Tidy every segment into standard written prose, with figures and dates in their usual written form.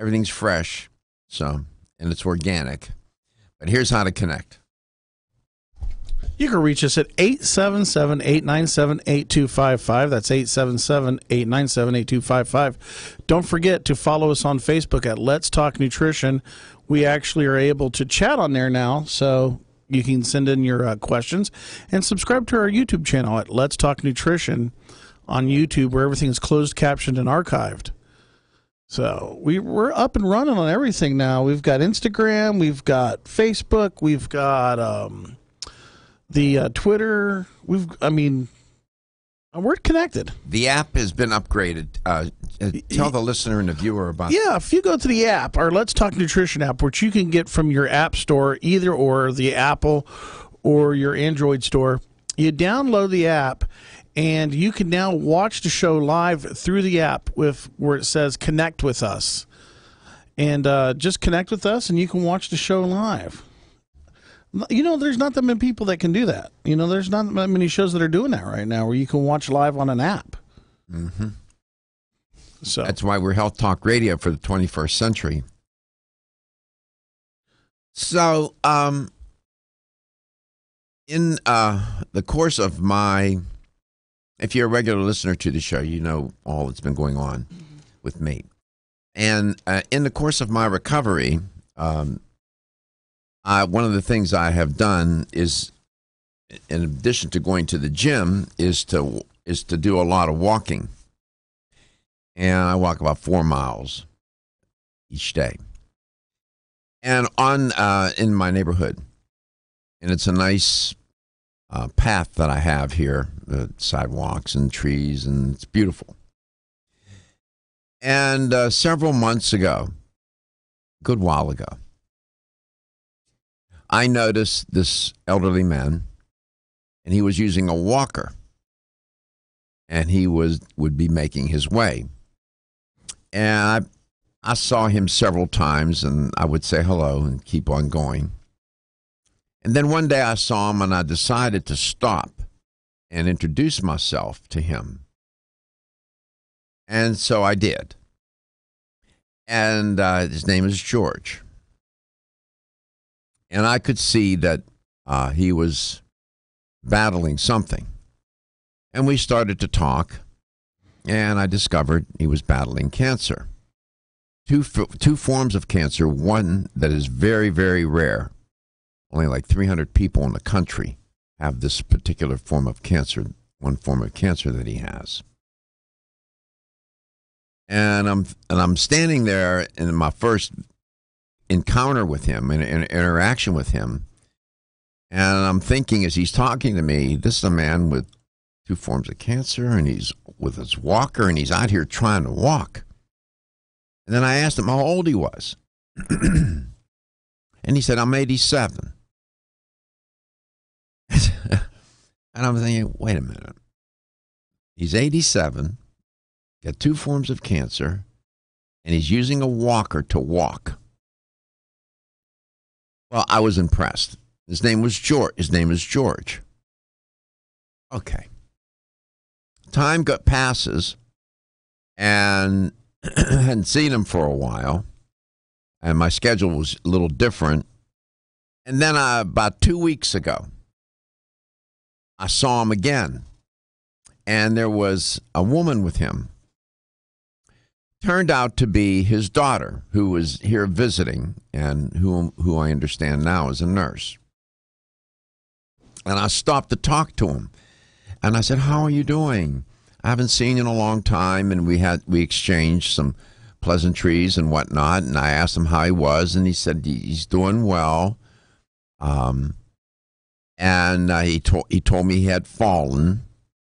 Everything's fresh, and it's organic. But here's how to connect. You can reach us at 877-897-8255. That's 877-897-8255. Don't forget to follow us on Facebook at Let's Talk Nutrition. We actually are able to chat on there now, so you can send in your questions. And subscribe to our YouTube channel at Let's Talk Nutrition on YouTube, where everything is closed captioned and archived. So we're up and running on everything now. We've got Instagram, we've got Facebook, we've got the Twitter. We're connected. The app has been upgraded. Tell the listener and the viewer about. Yeah, if you go to the app, our Let's Talk Nutrition app, which you can get from your app store, either or the Apple or your Android store, you download the app. And you can now watch the show live through the app where it says connect with us. And just connect with us and you can watch the show live. There's not that many people that can do that. There's not that many shows that are doing that right now where you can watch live on an app. Mm-hmm. So that's why we're Health Talk Radio for the 21st century. So in the course of if you're a regular listener to the show, you know all that's been going on with me. And in the course of my recovery, one of the things I have done is, in addition to going to the gym, is to do a lot of walking. And I walk about 4 miles each day. And in my neighborhood. And it's a nice path that I have here, the sidewalks and trees, and it's beautiful. And several months ago, a good while ago, I noticed this elderly man, and he was using a walker, and he would be making his way. And I saw him several times, and I would say hello and keep on going. And then one day I saw him, and I decided to stop and introduce myself to him. And so I did. And his name is George. And I could see that he was battling something. And we started to talk, and I discovered he was battling cancer. Two forms of cancer, one that is very, very rare. Only like 300 people in the country have this particular form of cancer, one form of cancer that he has. And I'm standing there in my first encounter with him, in interaction with him, and I'm thinking as he's talking to me, this is a man with 2 forms of cancer, and he's with his walker, and he's out here trying to walk. And then I asked him how old he was. And he said, I'm 87. And I'm thinking, wait a minute. He's 87, got 2 forms of cancer, and he's using a walker to walk. Well, I was impressed. His name is George. Okay. Time passes, and I hadn't seen him for a while, and my schedule was a little different. And then about 2 weeks ago, I saw him again, and there was a woman with him. Turned out to be his daughter, who was here visiting, and who I understand now is a nurse. And I stopped to talk to him, and I said, "How are you doing? I haven't seen you in a long time." And we exchanged some pleasantries and whatnot. And I asked him how he was, and he said he's doing well. And he told me he had fallen,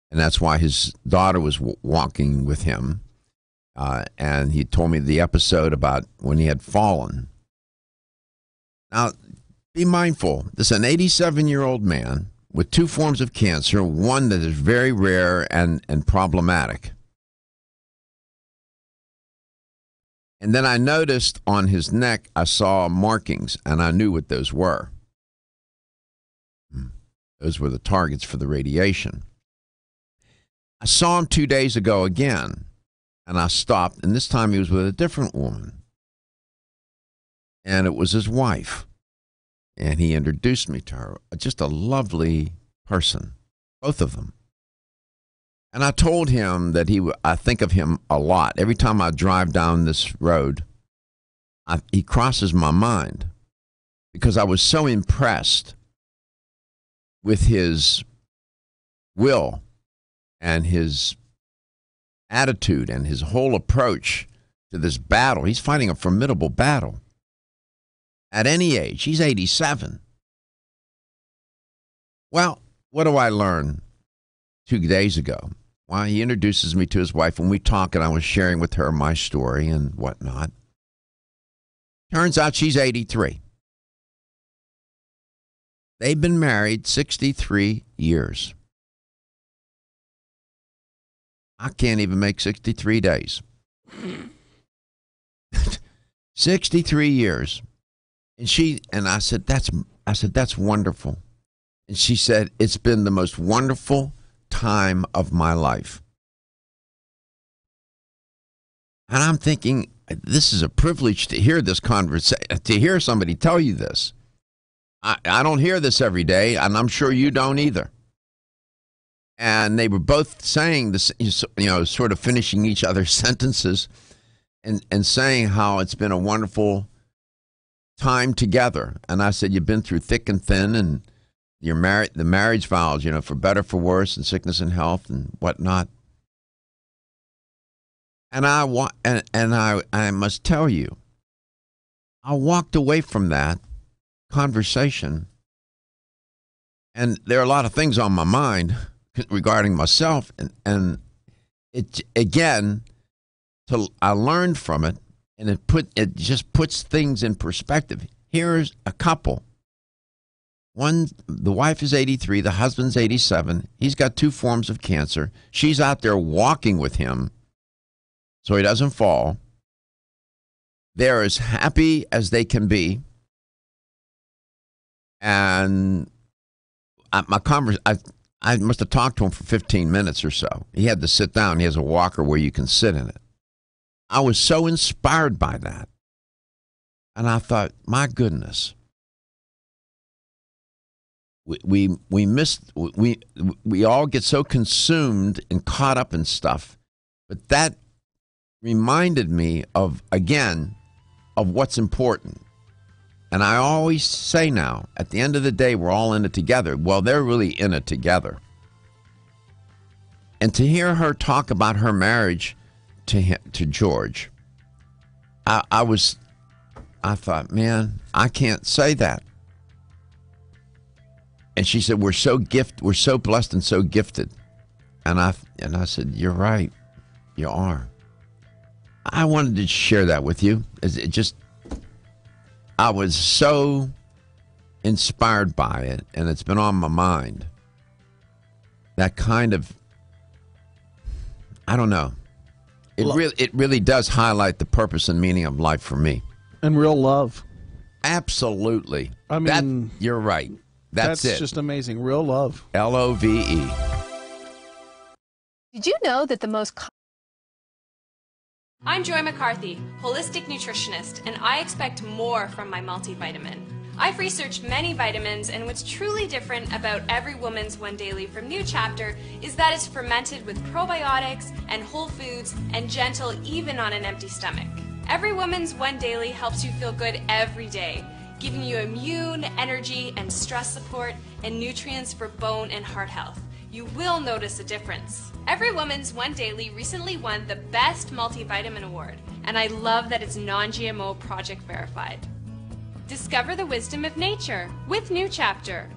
and that's why his daughter was walking with him. And he told me the episode about when he had fallen. Now, be mindful. This is an 87-year-old man with 2 forms of cancer, one that is very rare and problematic. And then I noticed on his neck, I saw markings, and I knew what those were. Those were the targets for the radiation. I saw him 2 days ago again, and I stopped, and this time he was with a different woman. and it was his wife. And he introduced me to her. Just a lovely person, both of them. And I told him that I think of him a lot. Every time I drive down this road, he crosses my mind because I was so impressed with his will and his attitude and his whole approach to this battle. He's fighting a formidable battle. At any age, he's 87. Well, what do I learn 2 days ago? Well, he introduces me to his wife, and we talk, and I was sharing with her my story and whatnot. Turns out she's 83. They've been married 63 years. I can't even make 63 days. 63 years. And I said, that's wonderful. And she said, it's been the most wonderful time of my life. And I'm thinking, this is a privilege to hear this conversation, to hear somebody tell you this. I don't hear this every day, and I'm sure you don't either. And they were both saying this, sort of finishing each other's sentences and saying how it's been a wonderful time together. And I said, you've been through thick and thin, and you're married, the marriage vows, for better, for worse, and sickness and health and whatnot. And I must tell you, I walked away from that conversation, and there are a lot of things on my mind regarding myself, and it again, I learned from it, and it just puts things in perspective. Here's a couple. The wife is 83, the husband's 87. He's got 2 forms of cancer. She's out there walking with him so he doesn't fall. They're as happy as they can be. And I must have talked to him for 15 minutes or so. He had to sit down. He has a walker where you can sit in it. I was so inspired by that. And I thought, my goodness. We all get so consumed and caught up in stuff, but that reminded me of what's important. And I always say now, at the end of the day, we're all in it together. Well, they're really in it together. And to hear her talk about her marriage to George, I thought, man, I can't say that. And she said, we're so blessed and so gifted. And I said, you're right. You are. I wanted to share that with you. I was so inspired by it, and it's been on my mind. That kind of, I don't know. It really does highlight the purpose and meaning of life for me. And real love. Absolutely. I mean, you're right. That's it. Just amazing. Real love. LOVE. Did you know that the most I'm Joy McCarthy, holistic nutritionist, and I expect more from my multivitamin. I've researched many vitamins, and what's truly different about Every Woman's One Daily from New Chapter is that it's fermented with probiotics and whole foods and gentle even on an empty stomach. Every Woman's One Daily helps you feel good every day, giving you immune, energy, and stress support, and nutrients for bone and heart health. You will notice a difference. Every Woman's One Daily recently won the Best Multivitamin Award, and I love that it's non-GMO project verified. Discover the wisdom of nature with New Chapter.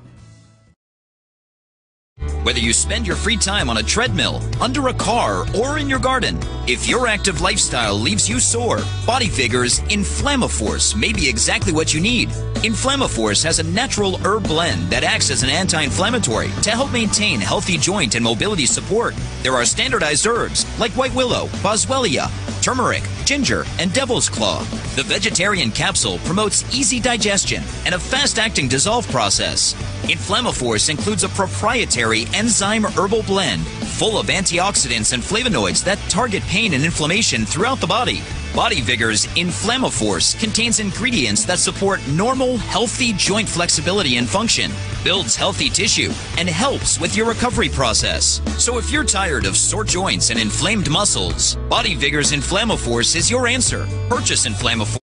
Whether you spend your free time on a treadmill, under a car, or in your garden, if your active lifestyle leaves you sore, Body Figure's Inflammaforce may be exactly what you need. Inflammaforce has a natural herb blend that acts as an anti-inflammatory to help maintain healthy joint and mobility support. There are standardized herbs like white willow, boswellia, turmeric, ginger, and devil's claw. The vegetarian capsule promotes easy digestion and a fast-acting dissolve process. Inflammaforce includes a proprietary enzyme herbal blend full of antioxidants and flavonoids that target pain and inflammation throughout the body. Body Vigor's Inflammaforce contains ingredients that support normal, healthy joint flexibility and function, builds healthy tissue, and helps with your recovery process. So if you're tired of sore joints and inflamed muscles, Body Vigor's Inflammaforce is your answer. Purchase Inflammaforce.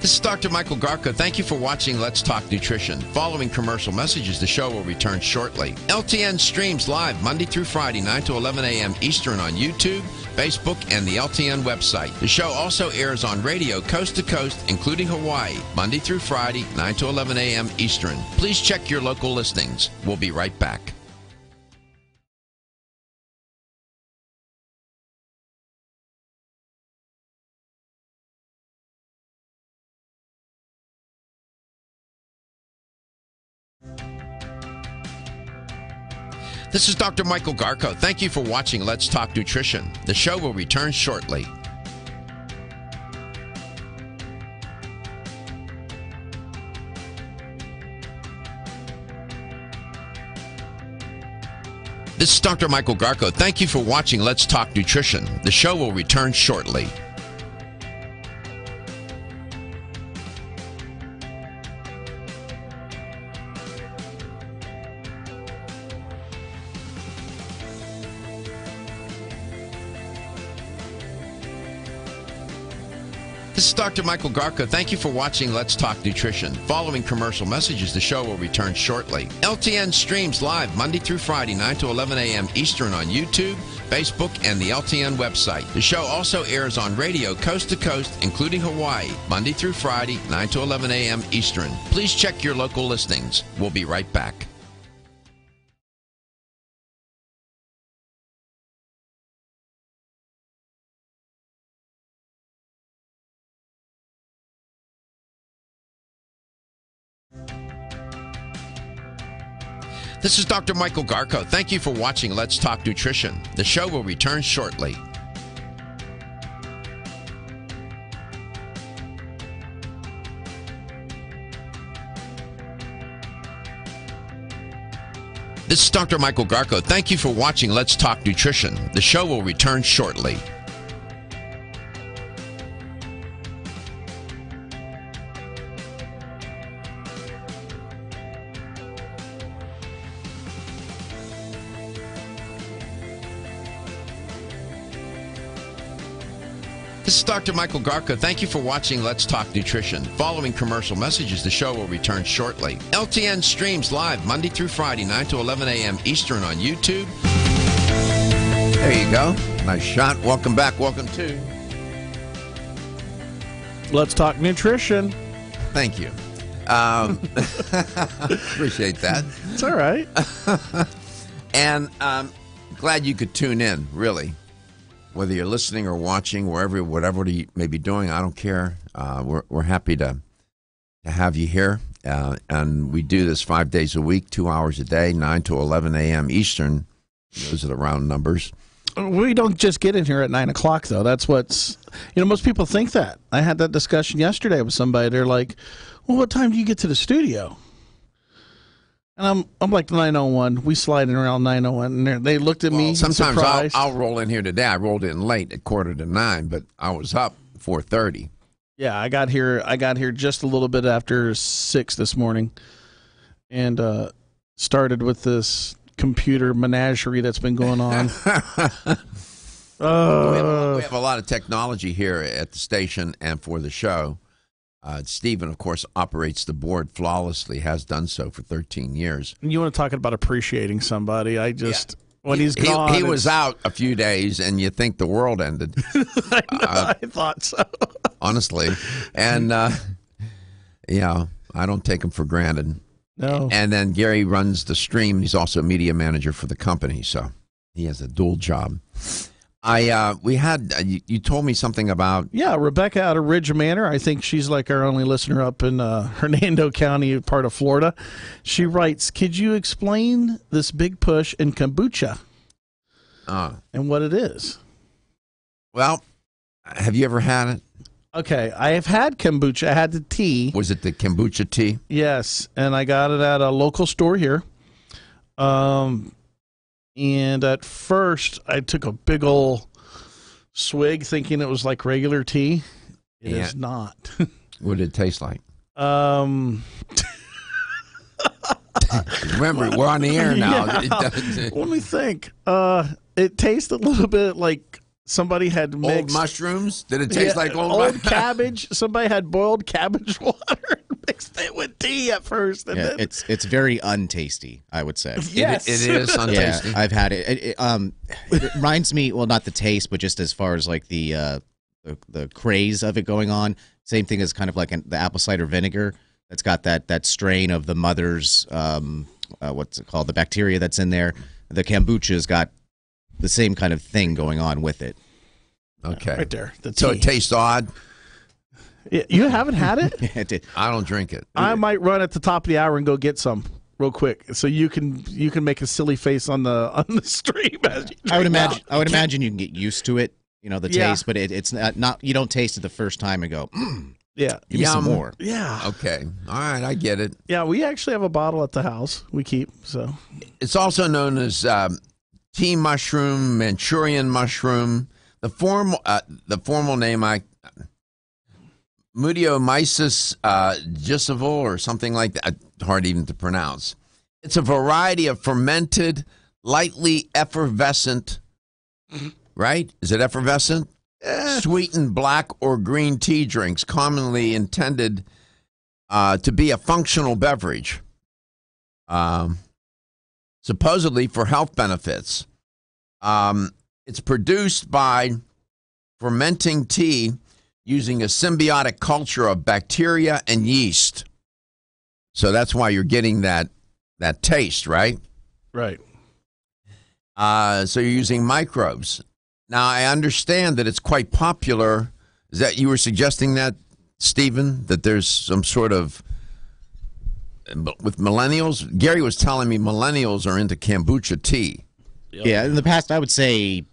This is Dr. Michael Garko. Thank you for watching Let's Talk Nutrition. Following commercial messages, the show will return shortly. LTN streams live Monday through Friday, 9 to 11 a.m. Eastern on YouTube, Facebook, and the LTN website. The show also airs on radio coast to coast, including Hawaii, Monday through Friday, 9 to 11 a.m. Eastern. Please check your local listings. We'll be right back. This is Dr. Michael Garko. Thank you for watching Let's Talk Nutrition. The show will return shortly. This is Dr. Michael Garko. Thank you for watching Let's Talk Nutrition. The show will return shortly. This is Dr. Michael Garko. Thank you for watching Let's Talk Nutrition. Following commercial messages, the show will return shortly. LTN streams live Monday through Friday, 9 to 11 a.m. Eastern on YouTube, Facebook, and the LTN website. The show also airs on radio coast to coast, including Hawaii, Monday through Friday, 9 to 11 a.m. Eastern. Please check your local listings. We'll be right back. This is Dr. Michael Garko. Thank you for watching Let's Talk Nutrition. The show will return shortly. This is Dr. Michael Garko. Thank you for watching Let's Talk Nutrition. The show will return shortly. This is Dr. Michael Garko. Thank you for watching Let's Talk Nutrition. Following commercial messages, the show will return shortly. LTN streams live Monday through Friday, 9 to 11 a.m. Eastern on YouTube. There you go. Nice shot. Welcome back. Welcome to Let's Talk Nutrition. Thank you. Appreciate that. It's all right. And glad you could tune in, really. Whether you're listening or watching, whatever you may be doing, I don't care. We're happy to have you here. And we do this 5 days a week, 2 hours a day, 9 to 11 a.m. Eastern. Those are the round numbers. We don't just get in here at 9 o'clock, though. That's what's, most people think that. I had that discussion yesterday with somebody. They're like, well, what time do you get to the studio? And I'm like 9:01. We sliding around 9:01, and they looked at me. Sometimes surprised. I'll roll in here today. I rolled in late at 8:45, but I was up 4:30. Yeah, I got here just a little bit after 6 this morning, and started with this computer menagerie that's been going on. We have a lot of technology here at the station and for the show. Stephen, of course, operates the board flawlessly, has done so for 13 years. You want to talk about appreciating somebody? When he's gone. He was out a few days, and you think the world ended. I thought so. Honestly. And, I don't take him for granted. No. And then Gary runs the stream. He's also a media manager for the company, so he has a dual job. You told me something about... Yeah, Rebecca out of Ridge Manor. I think she's like our only listener up in Hernando County, part of Florida. She writes, could you explain this big push in kombucha and what it is? Well, have you ever had it? Okay, I have had kombucha. I had the tea. Was it the kombucha tea? Yes, and I got it at a local store here. And at first, I took a big ol' swig thinking it was like regular tea. It is not. What did it taste like? Remember, we're on the air now. Yeah. Let me think. It tastes a little bit like somebody had mixed old mushrooms. Did it taste like old cabbage? Somebody had boiled cabbage water and mixed it with tea at first. And then... it's very untasty, I would say. Yes. It is untasty. Yeah, I've had it. It reminds me, well, not the taste, but just as far as like the craze of it going on. Same thing as kind of like the apple cider vinegar. It's got that strain of the mother's, what's it called, the bacteria that's in there. The kombucha's got the same kind of thing going on with it. Okay. Right there. So it tastes odd? You haven't had it? It did. I don't drink it. I might run at the top of the hour and go get some real quick, so you can make a silly face on the stream. As you I would imagine you can get used to it, the Yeah. taste, but it's not. You don't taste it the first time and go, Yeah. give me some more. Yeah. Okay. All right. I get it. Yeah, we actually have a bottle at the house we keep, so. It's also known as tea mushroom, Manchurian mushroom. The formal name, Mudiomyces gisivol or something like that. Hard even to pronounce. It's a variety of fermented, lightly effervescent, right? Is it effervescent? Sweetened black or green tea drinks, commonly intended to be a functional beverage. Supposedly for health benefits. It's produced by fermenting tea using a symbiotic culture of bacteria and yeast. So that's why you're getting that taste, right? Right. So you're using microbes. Now, I understand that it's quite popular. Is that you were suggesting that, Stephen, that there's some sort of, with millennials? Gary was telling me millennials are into kombucha tea. Yeah, in the past, I would say a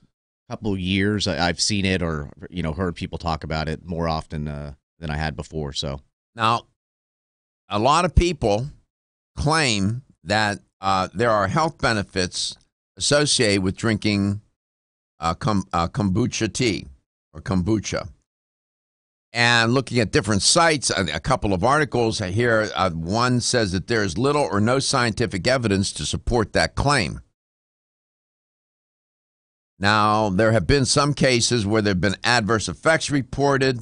couple years, I've seen it or heard people talk about it more often than I had before. So now, a lot of people claim that there are health benefits associated with drinking kombucha tea or kombucha. And looking at different sites, a couple of articles here, one says that there is little or no scientific evidence to support that claim. Now, there have been some cases where there have been adverse effects reported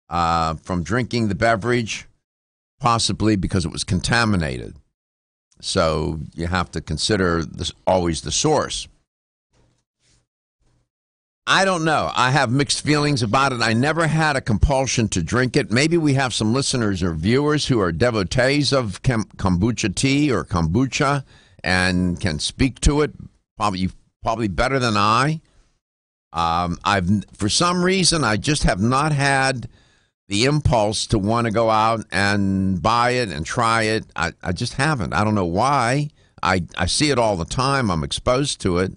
from drinking the beverage, possibly because it was contaminated. So you have to consider this always the source. I don't know. I have mixed feelings about it. I never had a compulsion to drink it. Maybe we have some listeners or viewers who are devotees of kombucha tea or kombucha and can speak to it probably better than I. For some reason, I just have not had the impulse to want to go out and buy it and try it. I just haven't. I don't know why. I see it all the time. I'm exposed to it.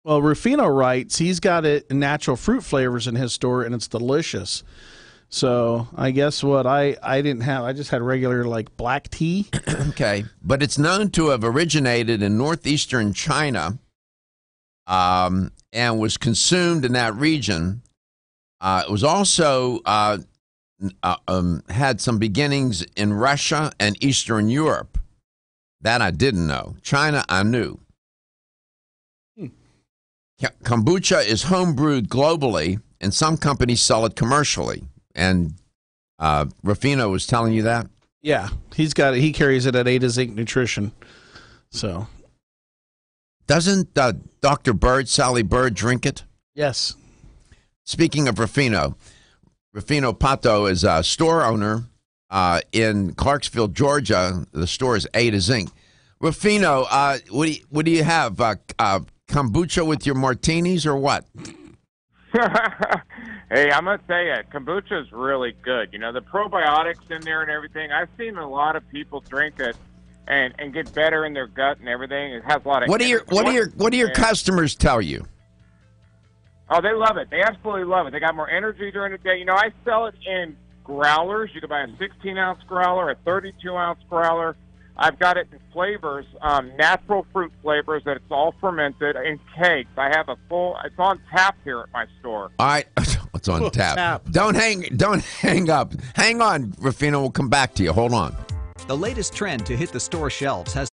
Well, Rufino writes he's got it in natural fruit flavors in his store, and it's delicious. So I guess what I didn't have, I just had regular like black tea. Okay, but it's known to have originated in northeastern China and was consumed in that region. It was also had some beginnings in Russia and Eastern Europe. That I didn't know. China, I knew. Kombucha is homebrewed globally, and some companies sell it commercially. And Rufino was telling you that? Yeah, he's got it. He carries it at Ada Zinc Nutrition. So, doesn't Dr. Bird, Sally Bird, drink it? Yes. Speaking of Rufino Pato is a store owner in Clarksville, Georgia. The store is Ada Zinc. Rufino, what do you have? Kombucha with your martinis or what? Hey, I'm going to tell you, kombucha is really good. The probiotics in there and everything. I've seen a lot of people drink it and get better in their gut and everything. It has a lot of. What do your customers tell you? Oh, they love it. They absolutely love it. They got more energy during the day. You know, I sell it in growlers. You can buy a 16-ounce growler, a 32-ounce growler. I've got it in flavors, natural fruit flavors that it's all fermented, in cakes. I have a full. It's on tap here at my store. All right, it's on tap. Don't hang up. Hang on, Rufino. We'll come back to you. Hold on. The latest trend to hit the store shelves has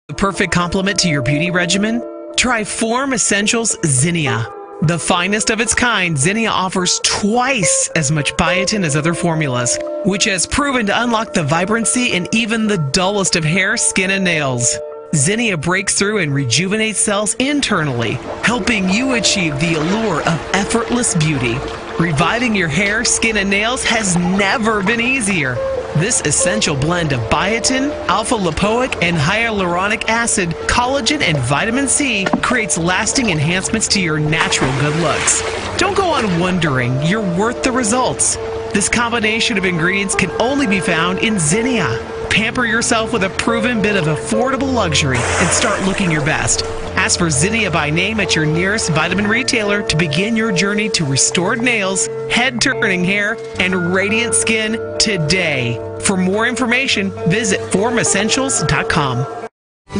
the perfect complement to your beauty regimen? Try Form Essentials Zinnia. The finest of its kind, Zinnia offers twice as much biotin as other formulas, which has proven to unlock the vibrancy in even the dullest of hair, skin, and nails. Zinnia breaks through and rejuvenates cells internally, helping you achieve the allure of effortless beauty. Reviving your hair, skin, and nails has never been easier. This essential blend of biotin, alpha-lipoic, and hyaluronic acid, collagen, and vitamin C creates lasting enhancements to your natural good looks. Don't go on wondering. You're worth the results. This combination of ingredients can only be found in Zinnia. Pamper yourself with a proven bit of affordable luxury and start looking your best. Ask for Zinnia by name at your nearest vitamin retailer to begin your journey to restored nails, head-turning hair, and radiant skin today. For more information, visit formessentials.com.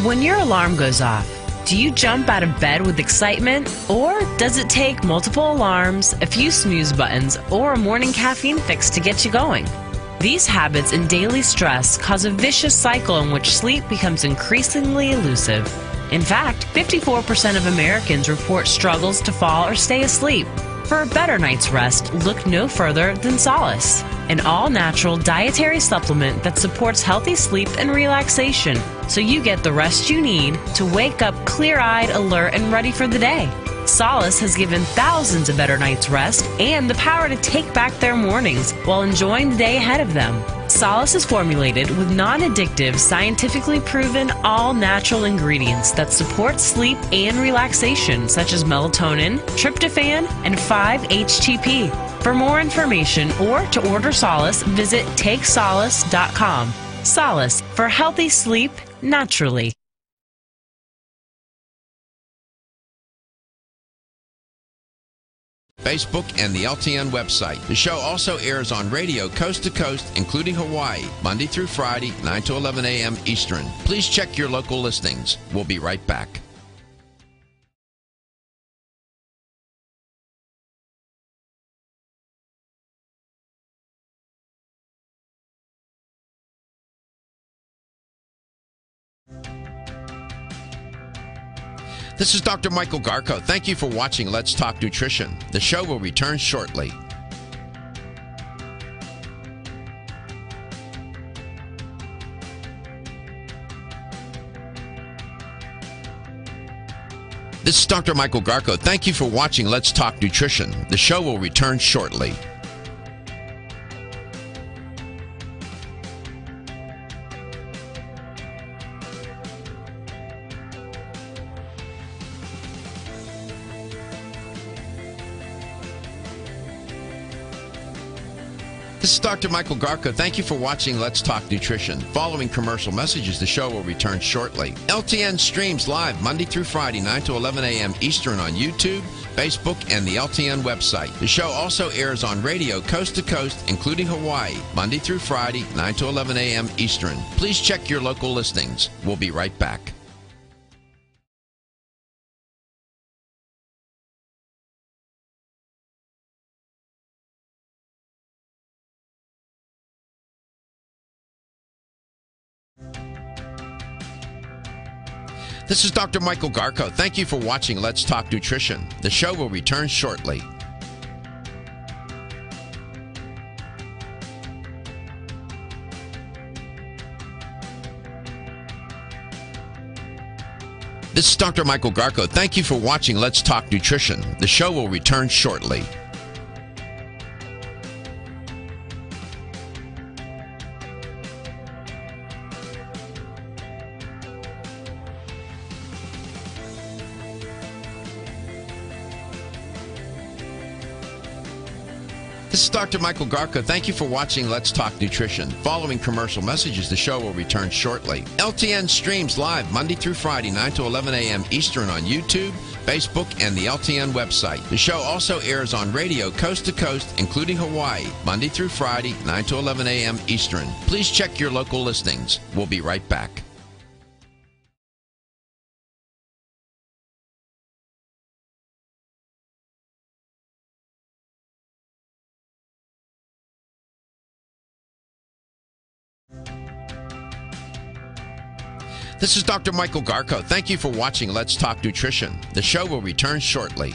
When your alarm goes off, do you jump out of bed with excitement? Or does it take multiple alarms, a few snooze buttons, or a morning caffeine fix to get you going? These habits and daily stress cause a vicious cycle in which sleep becomes increasingly elusive. In fact, 54% of Americans report struggles to fall or stay asleep. For a better night's rest, look no further than Solace, an all-natural dietary supplement that supports healthy sleep and relaxation, so you get the rest you need to wake up clear-eyed, alert, and ready for the day. Solace has given thousands a better night's rest and the power to take back their mornings while enjoying the day ahead of them. Solace is formulated with non-addictive, scientifically proven, all-natural ingredients that support sleep and relaxation, such as melatonin, tryptophan, and 5-HTP. For more information or to order Solace, visit takesolace.com. Solace for healthy sleep naturally. Facebook, and the LTN website. The show also airs on radio coast to coast, including Hawaii, Monday through Friday, 9 to 11 a.m. Eastern. Please check your local listings. We'll be right back. This is Dr. Michael Garko. Thank you for watching Let's Talk Nutrition. The show will return shortly. This is Dr. Michael Garko. Thank you for watching Let's Talk Nutrition. The show will return shortly. This is Dr. Michael Garko. Thank you for watching Let's Talk Nutrition. Following commercial messages, the show will return shortly. LTN streams live Monday through Friday, 9 to 11 a.m. Eastern on YouTube, Facebook, and the LTN website. The show also airs on radio coast to coast, including Hawaii, Monday through Friday, 9 to 11 a.m. Eastern. Please check your local listings. We'll be right back. This is Dr. Michael Garko. Thank you for watching Let's Talk Nutrition. The show will return shortly. This is Dr. Michael Garko. Thank you for watching Let's Talk Nutrition. The show will return shortly. This is Dr. Michael Garko. Thank you for watching Let's Talk Nutrition. Following commercial messages, the show will return shortly. LTN streams live Monday through Friday, 9 to 11 a.m. Eastern on YouTube, Facebook, and the LTN website. The show also airs on radio coast to coast, including Hawaii, Monday through Friday, 9 to 11 a.m. Eastern. Please check your local listings. We'll be right back. This is Dr. Michael Garko. Thank you for watching Let's Talk Nutrition. The show will return shortly.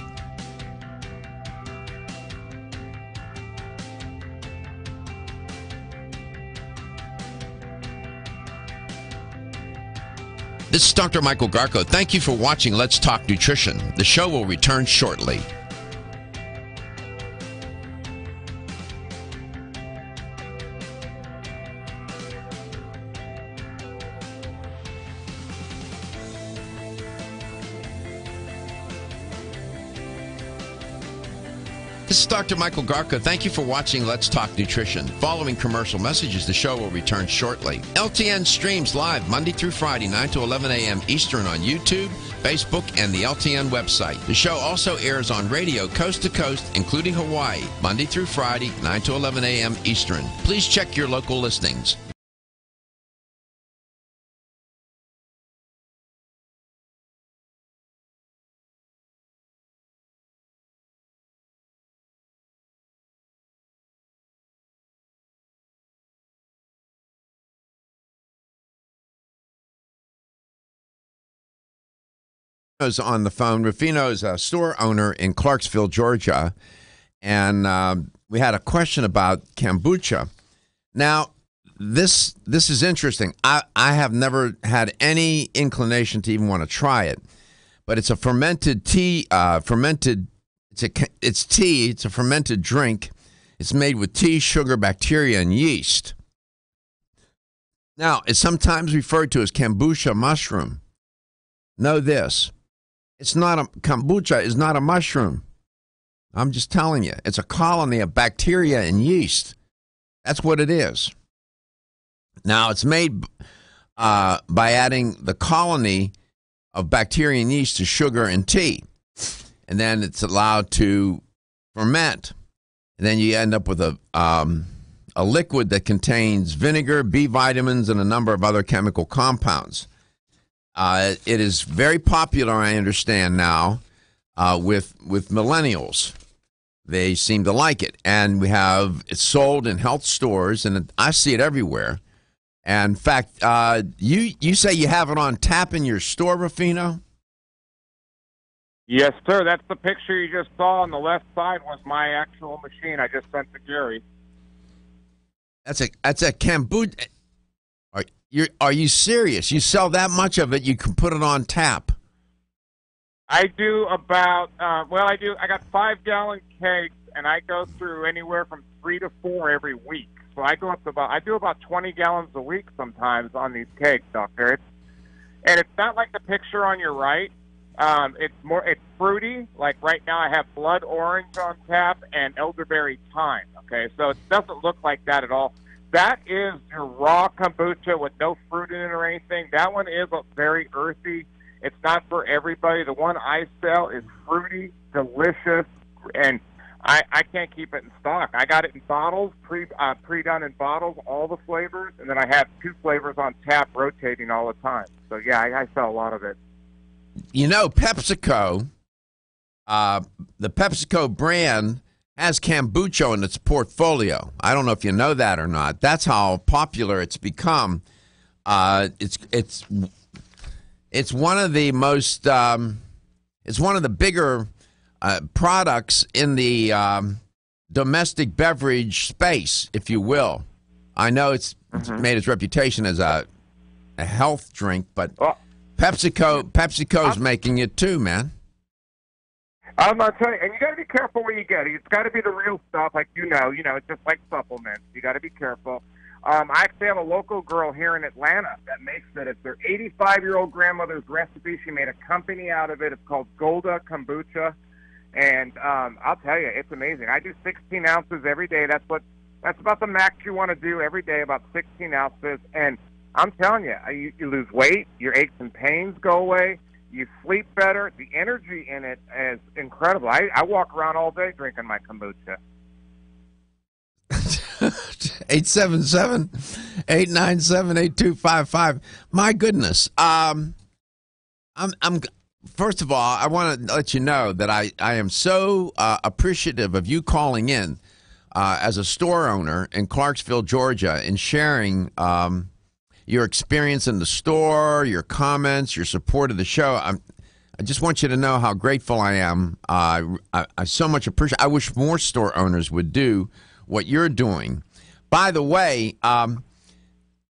This is Dr. Michael Garko. Thank you for watching Let's Talk Nutrition. The show will return shortly. This is Dr. Michael Garko. Thank you for watching Let's Talk Nutrition. Following commercial messages, the show will return shortly. LTN streams live Monday through Friday, 9 to 11 a.m. Eastern on YouTube, Facebook, and the LTN website. The show also airs on radio coast to coast, including Hawaii, Monday through Friday, 9 to 11 a.m. Eastern. Please check your local listings. Is on the phone. Rufino is a store owner in Clarksville, Georgia, and we had a question about kombucha. Now, this is interesting. I have never had any inclination to even want to try it, but it's a fermented tea. It's tea. It's a fermented drink. It's made with tea, sugar, bacteria, and yeast. Now, it's sometimes referred to as kombucha mushroom. Know this. Kombucha is not a mushroom. I'm just telling you. It's a colony of bacteria and yeast. That's what it is. Now, it's made by adding the colony of bacteria and yeast to sugar and tea. And then it's allowed to ferment. And then you end up with a liquid that contains vinegar, B vitamins, and a number of other chemical compounds. It is very popular, I understand now, with millennials. They seem to like it, and it's sold in health stores, and I see it everywhere. And in fact, you say you have it on tap in your store, Rufino? Yes, sir. That's the picture you just saw on the left side was my actual machine I just sent to Gary. That's a kombucha. Are you serious? You sell that much of it, you can put it on tap? I do about, I got 5-gallon kegs, and I go through anywhere from 3 to 4 every week. So I do about 20 gallons a week sometimes on these kegs, Doctor. And it's not like the picture on your right. It's fruity. Like right now I have blood orange on tap and elderberry thyme. Okay, so it doesn't look like that at all. That is your raw kombucha with no fruit in it or anything. That one is very earthy. It's not for everybody. The one I sell is fruity, delicious, and I can't keep it in stock. I got it in bottles, pre-done in bottles, all the flavors, and then I have 2 flavors on tap rotating all the time. So, yeah, I sell a lot of it. You know, PepsiCo, the PepsiCo brand has kombucha in its portfolio. I don't know if you know that or not. That's how popular it's become. It's one of the most it's one of the bigger products in the domestic beverage space, if you will. I know it's made its reputation as a health drink, but PepsiCo's making it too, man. I'm not telling you, and you got to be careful where you get it. It's got to be the real stuff, like it's just like supplements. You got to be careful. I actually have a local girl here in Atlanta that makes it. It's her 85-year-old grandmother's recipe. She made a company out of it. It's called Golda Kombucha, and I'll tell you, it's amazing. I do 16 ounces every day. That's about the max you want to do every day, about 16 ounces. And I'm telling you, you lose weight, your aches and pains go away. You sleep better. The energy in it is incredible. I walk around all day drinking my kombucha. 877-897-8255. My goodness. I'm first of all, I want to let you know that I am so appreciative of you calling in as a store owner in Clarksville, Georgia, and sharing your experience in the store, your comments, your support of the show. I just want you to know how grateful I am. I so much appreciate. I wish more store owners would do what you're doing. By the way,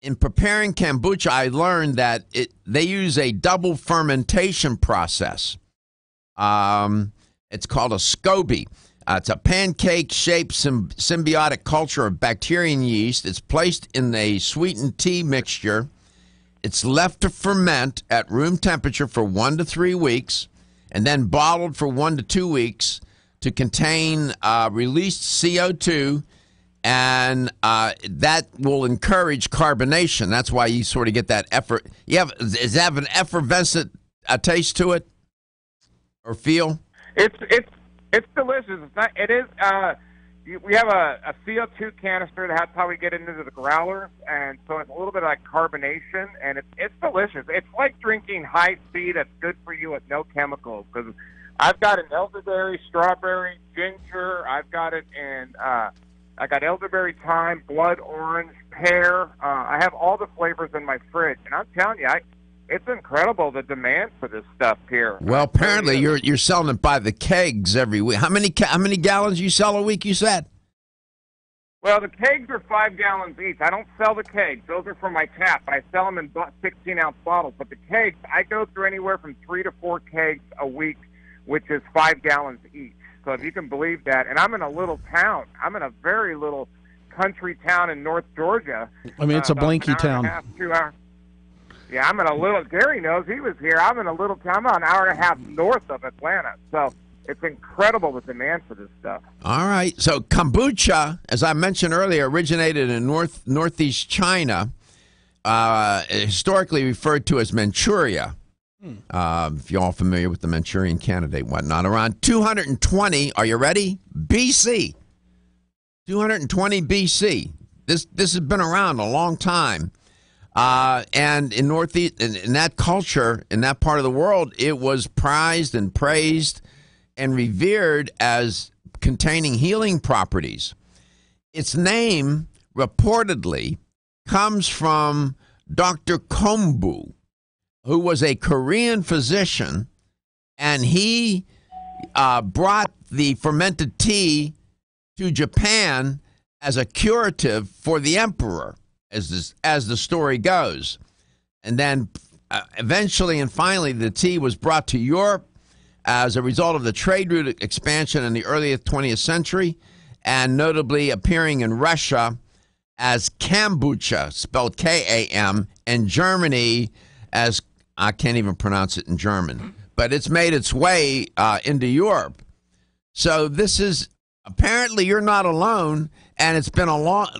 in preparing kombucha, I learned that they use a double fermentation process. It's called a SCOBY. It's a pancake-shaped symbiotic culture of bacteria and yeast. It's placed in a sweetened tea mixture. It's left to ferment at room temperature for 1 to 3 weeks, and then bottled for 1 to 2 weeks to contain released CO2, and that will encourage carbonation. That's why you sort of get that effort. Does it have an effervescent taste to it or feel? It's delicious. It is. We have a CO2 canister. That's how we get into the growler, and so it's a little bit like carbonation, and it's delicious. It's like drinking high C that's good for you with no chemicals. Because I've got an elderberry, strawberry, ginger. I've got it in. I got elderberry, thyme, blood orange, pear. I have all the flavors in my fridge, and I'm telling you, it's incredible the demand for this stuff here. Well, apparently you're selling it by the kegs every week. How many gallons you sell a week? You said. Well, the kegs are 5 gallons each. I don't sell the kegs; those are for my tap. I sell them in 16-ounce bottles. But the kegs, I go through anywhere from 3 to 4 kegs a week, which is 5 gallons each. So if you can believe that, and I'm in a little town. I'm in a very little country town in North Georgia. I mean, it's a blinky town. 2 hours. Yeah, I'm in a little. Gary knows, he was here. I'm in a little town. I'm about an hour and a half north of Atlanta. So it's incredible the demand for this stuff. All right. So kombucha, as I mentioned earlier, originated in northeast China, historically referred to as Manchuria. If you're all familiar with the Manchurian Candidate and whatnot, around 220, are you ready? BC. 220 BC. This has been around a long time. And in Northeast, in that culture, in that part of the world, it was prized and praised and revered as containing healing properties. Its name reportedly comes from Dr. Kombu, who was a Korean physician, and he brought the fermented tea to Japan as a curative for the emperor, as the story goes. And then eventually and finally the tea was brought to Europe as a result of the trade route expansion in the early 20th century, and notably appearing in Russia as kombucha, spelled K-A-M, and Germany as, I can't even pronounce it in German, but it's made its way into Europe. So this is, apparently you're not alone, and it's been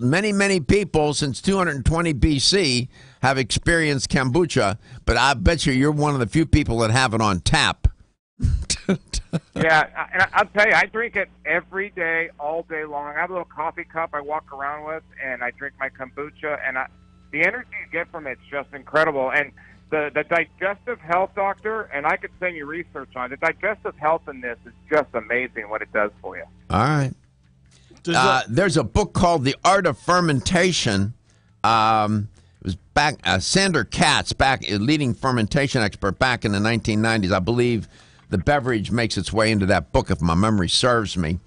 many people since 220 BC have experienced kombucha, but I bet you're one of the few people that have it on tap. Yeah, and I'll tell you, I drink it every day, all day long. I have a little coffee cup I walk around with, and I drink my kombucha, and the energy you get from it's just incredible. And the digestive health, doctor, and I could send you research on it. The digestive health in this is just amazing what it does for you. All right. There's a book called The Art of Fermentation. It was back Sander Katz, a leading fermentation expert back in the 1990s. I believe the beverage makes its way into that book, if my memory serves me.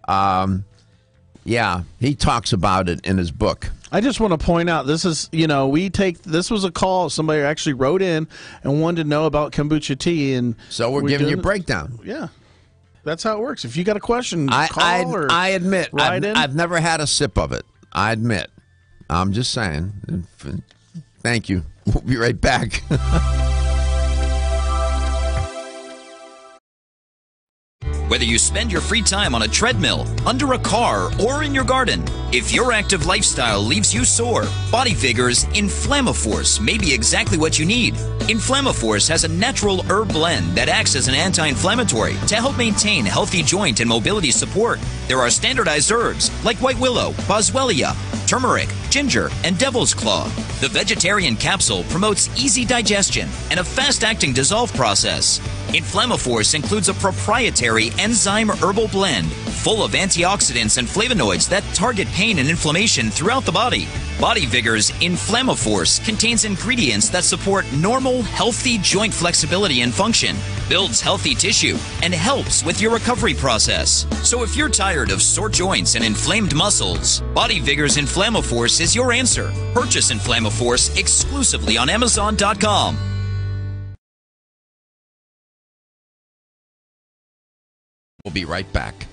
Yeah, he talks about it in his book. I just want to point out, this is, this was a call. Somebody actually wrote in and wanted to know about kombucha tea. And so we're giving you a breakdown. Yeah. That's how it works. If you got a question, I admit, in. I've never had a sip of it. I admit. I'm just saying. Thank you. We'll be right back. Whether you spend your free time on a treadmill, under a car, or in your garden, if your active lifestyle leaves you sore, Body Vigor's Inflammaforce may be exactly what you need. Inflammaforce has a natural herb blend that acts as an anti-inflammatory to help maintain healthy joint and mobility support. There are standardized herbs like white willow, boswellia, turmeric, ginger, and devil's claw. The vegetarian capsule promotes easy digestion and a fast-acting dissolve process. Inflammaforce includes a proprietary enzyme herbal blend full of antioxidants and flavonoids that target pain and inflammation throughout the body. Body Vigor's Inflammaforce contains ingredients that support normal, healthy joint flexibility and function, builds healthy tissue, and helps with your recovery process. So if you're tired of sore joints and inflamed muscles, Body Vigor's Inflammaforce is your answer. Purchase Inflammaforce exclusively on Amazon.com. We'll be right back.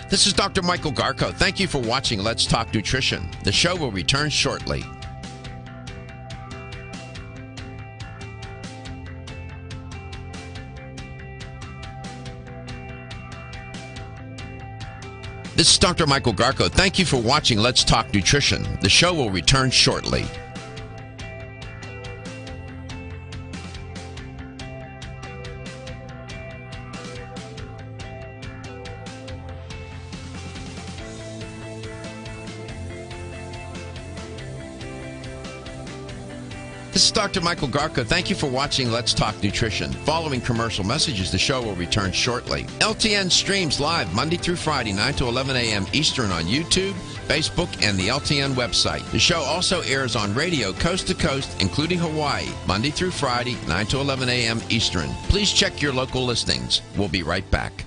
This is Dr. Michael Garko. Thank you for watching Let's Talk Nutrition. The show will return shortly. This is Dr. Michael Garko. Thank you for watching Let's Talk Nutrition. The show will return shortly. This is Dr. Michael Garko. Thank you for watching Let's Talk Nutrition. Following commercial messages, the show will return shortly. LTN streams live Monday through Friday, 9 to 11 a.m. Eastern on YouTube, Facebook, and the LTN website. The show also airs on radio coast to coast, including Hawaii, Monday through Friday, 9 to 11 a.m. Eastern. Please check your local listings. We'll be right back.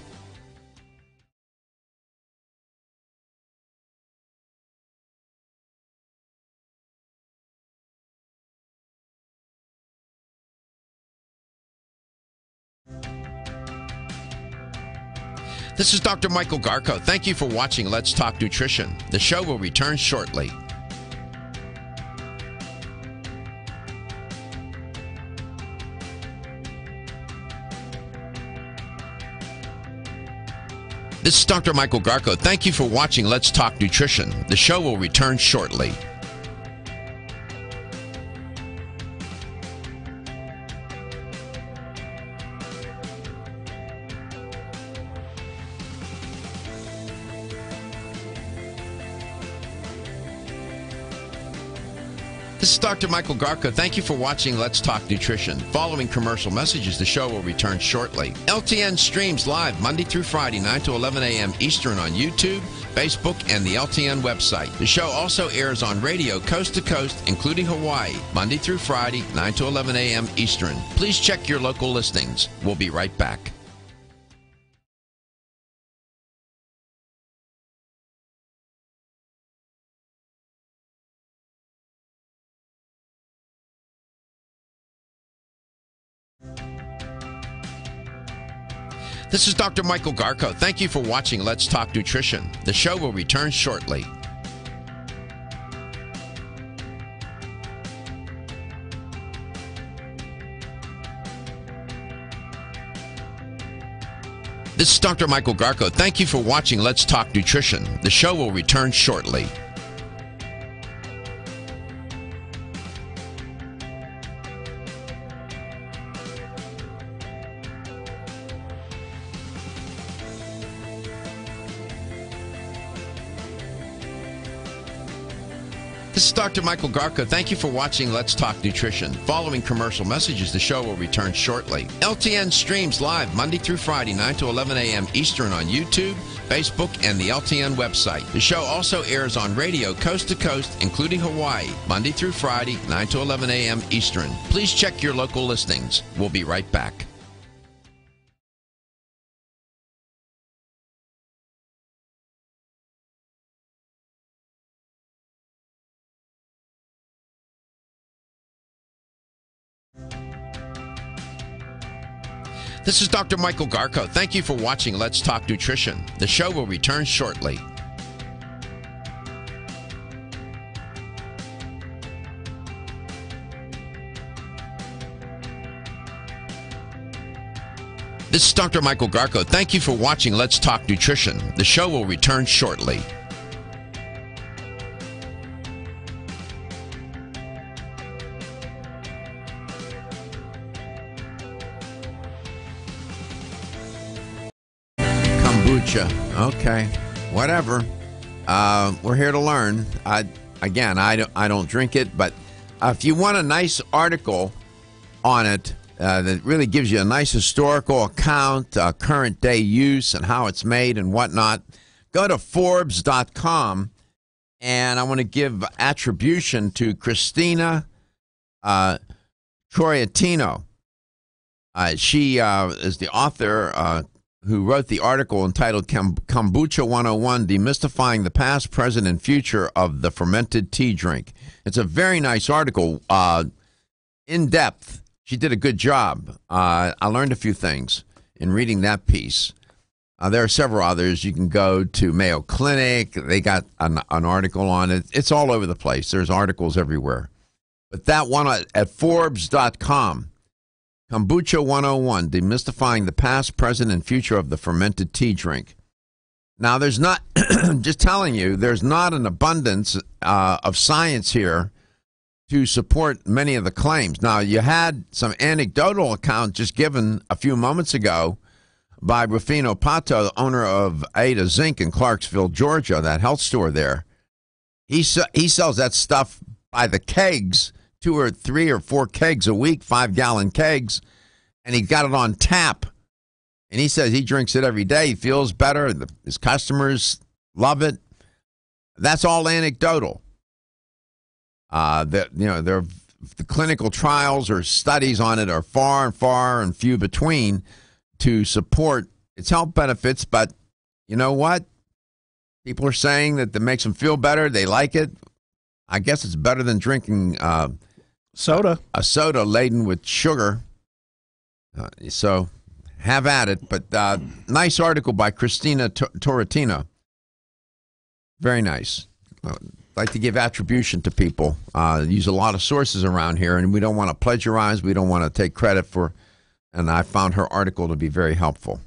This is Dr. Michael Garko. Thank you for watching Let's Talk Nutrition. The show will return shortly. This is Dr. Michael Garko. Thank you for watching Let's Talk Nutrition. The show will return shortly. This is Dr. Michael Garko. Thank you for watching Let's Talk Nutrition. Following commercial messages, the show will return shortly. LTN streams live Monday through Friday, 9 to 11 a.m. Eastern on YouTube, Facebook, and the LTN website. The show also airs on radio coast to coast, including Hawaii, Monday through Friday, 9 to 11 a.m. Eastern. Please check your local listings. We'll be right back. This is Dr. Michael Garko. Thank you for watching Let's Talk Nutrition. The show will return shortly. This is Dr. Michael Garko. Thank you for watching Let's Talk Nutrition. The show will return shortly. This is Dr. Michael Garko. Thank you for watching Let's Talk Nutrition. Following commercial messages, the show will return shortly. LTN streams live Monday through Friday, 9 to 11 a.m. Eastern on YouTube, Facebook, and the LTN website. The show also airs on radio coast to coast, including Hawaii, Monday through Friday, 9 to 11 a.m. Eastern. Please check your local listings. We'll be right back. This is Dr. Michael Garko. Thank you for watching Let's Talk Nutrition. The show will return shortly. This is Dr. Michael Garko. Thank you for watching Let's Talk Nutrition. The show will return shortly. Kombucha. Okay, whatever. We're here to learn. I don't drink it, but if you want a nice article on it that really gives you a nice historical account, current day use, and how it's made and whatnot, go to Forbes.com, and I want to give attribution to Christina Troiatino. She is the author who wrote the article entitled Kombucha 101, Demystifying the Past, Present, and Future of the Fermented Tea Drink. It's a very nice article, in depth. She did a good job. I learned a few things in reading that piece. There are several others. You can go to Mayo Clinic. They got an article on it. It's all over the place. There's articles everywhere. But that one at Forbes.com, Kombucha 101, Demystifying the Past, Present, and Future of the Fermented Tea Drink. Now, there's not, just telling you, there's not an abundance of science here to support many of the claims. Now, you had some anecdotal account just given a few moments ago by Rufino Pato, owner of Ada Zinc in Clarksville, Georgia, that health store there. He sells that stuff by the kegs, 2 or 3 or 4 kegs a week, 5-gallon kegs, and he got it on tap. And he says he drinks it every day. He feels better. His customers love it. That's all anecdotal. The clinical trials or studies on it are far and few between to support its health benefits. But you know what? People are saying that it makes them feel better. They like it. I guess it's better than drinking soda. A soda laden with sugar. So have at it. But nice article by Christina Torretino. Very nice. Like to give attribution to people. Use a lot of sources around here, and we don't want to plagiarize. We don't want to take credit for. And I found her article to be very helpful.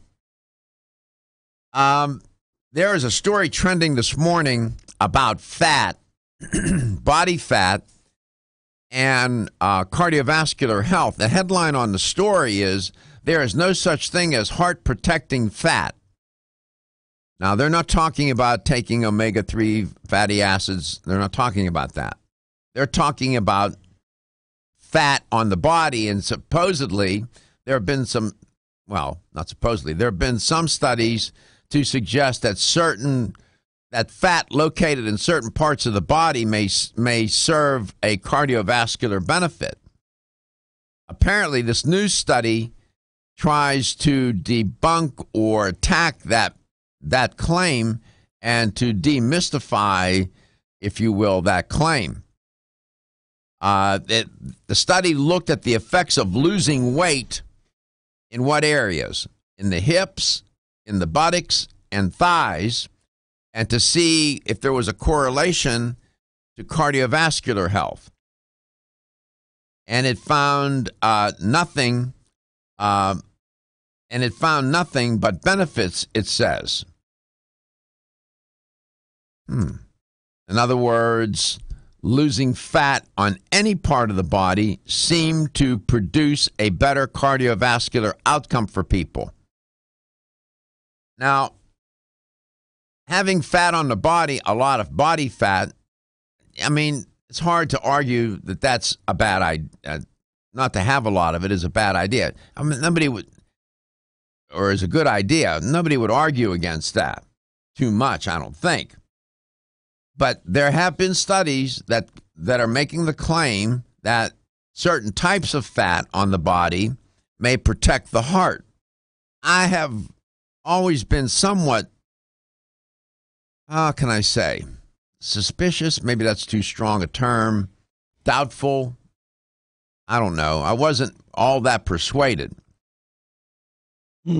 There is a story trending this morning about fat, body fat, and cardiovascular health. The headline on the story is, "There is no such thing as heart-protecting fat." Now, they're not talking about taking omega-3 fatty acids. They're not talking about that. They're talking about fat on the body, and supposedly there have been some, well, not supposedly, there have been some studies to suggest that that fat located in certain parts of the body may serve a cardiovascular benefit. Apparently, this new study tries to debunk or attack that claim and to demystify, if you will, that claim. The study looked at the effects of losing weight in what areas? In the hips, in the buttocks, and thighs, and to see if there was a correlation to cardiovascular health. And it found nothing. And it found nothing but benefits, it says. In other words, losing fat on any part of the body seemed to produce a better cardiovascular outcome for people. Now, having fat on the body, a lot of body fat, I mean, it's hard to argue that that's a bad idea. Not to have a lot of it is a bad idea. I mean, nobody would, or is a good idea. Nobody would argue against that too much, I don't think. But there have been studies that are making the claim that certain types of fat on the body may protect the heart. I have always been somewhat, how can I say, suspicious. Maybe that's too strong a term. Doubtful. I don't know. I wasn't all that persuaded.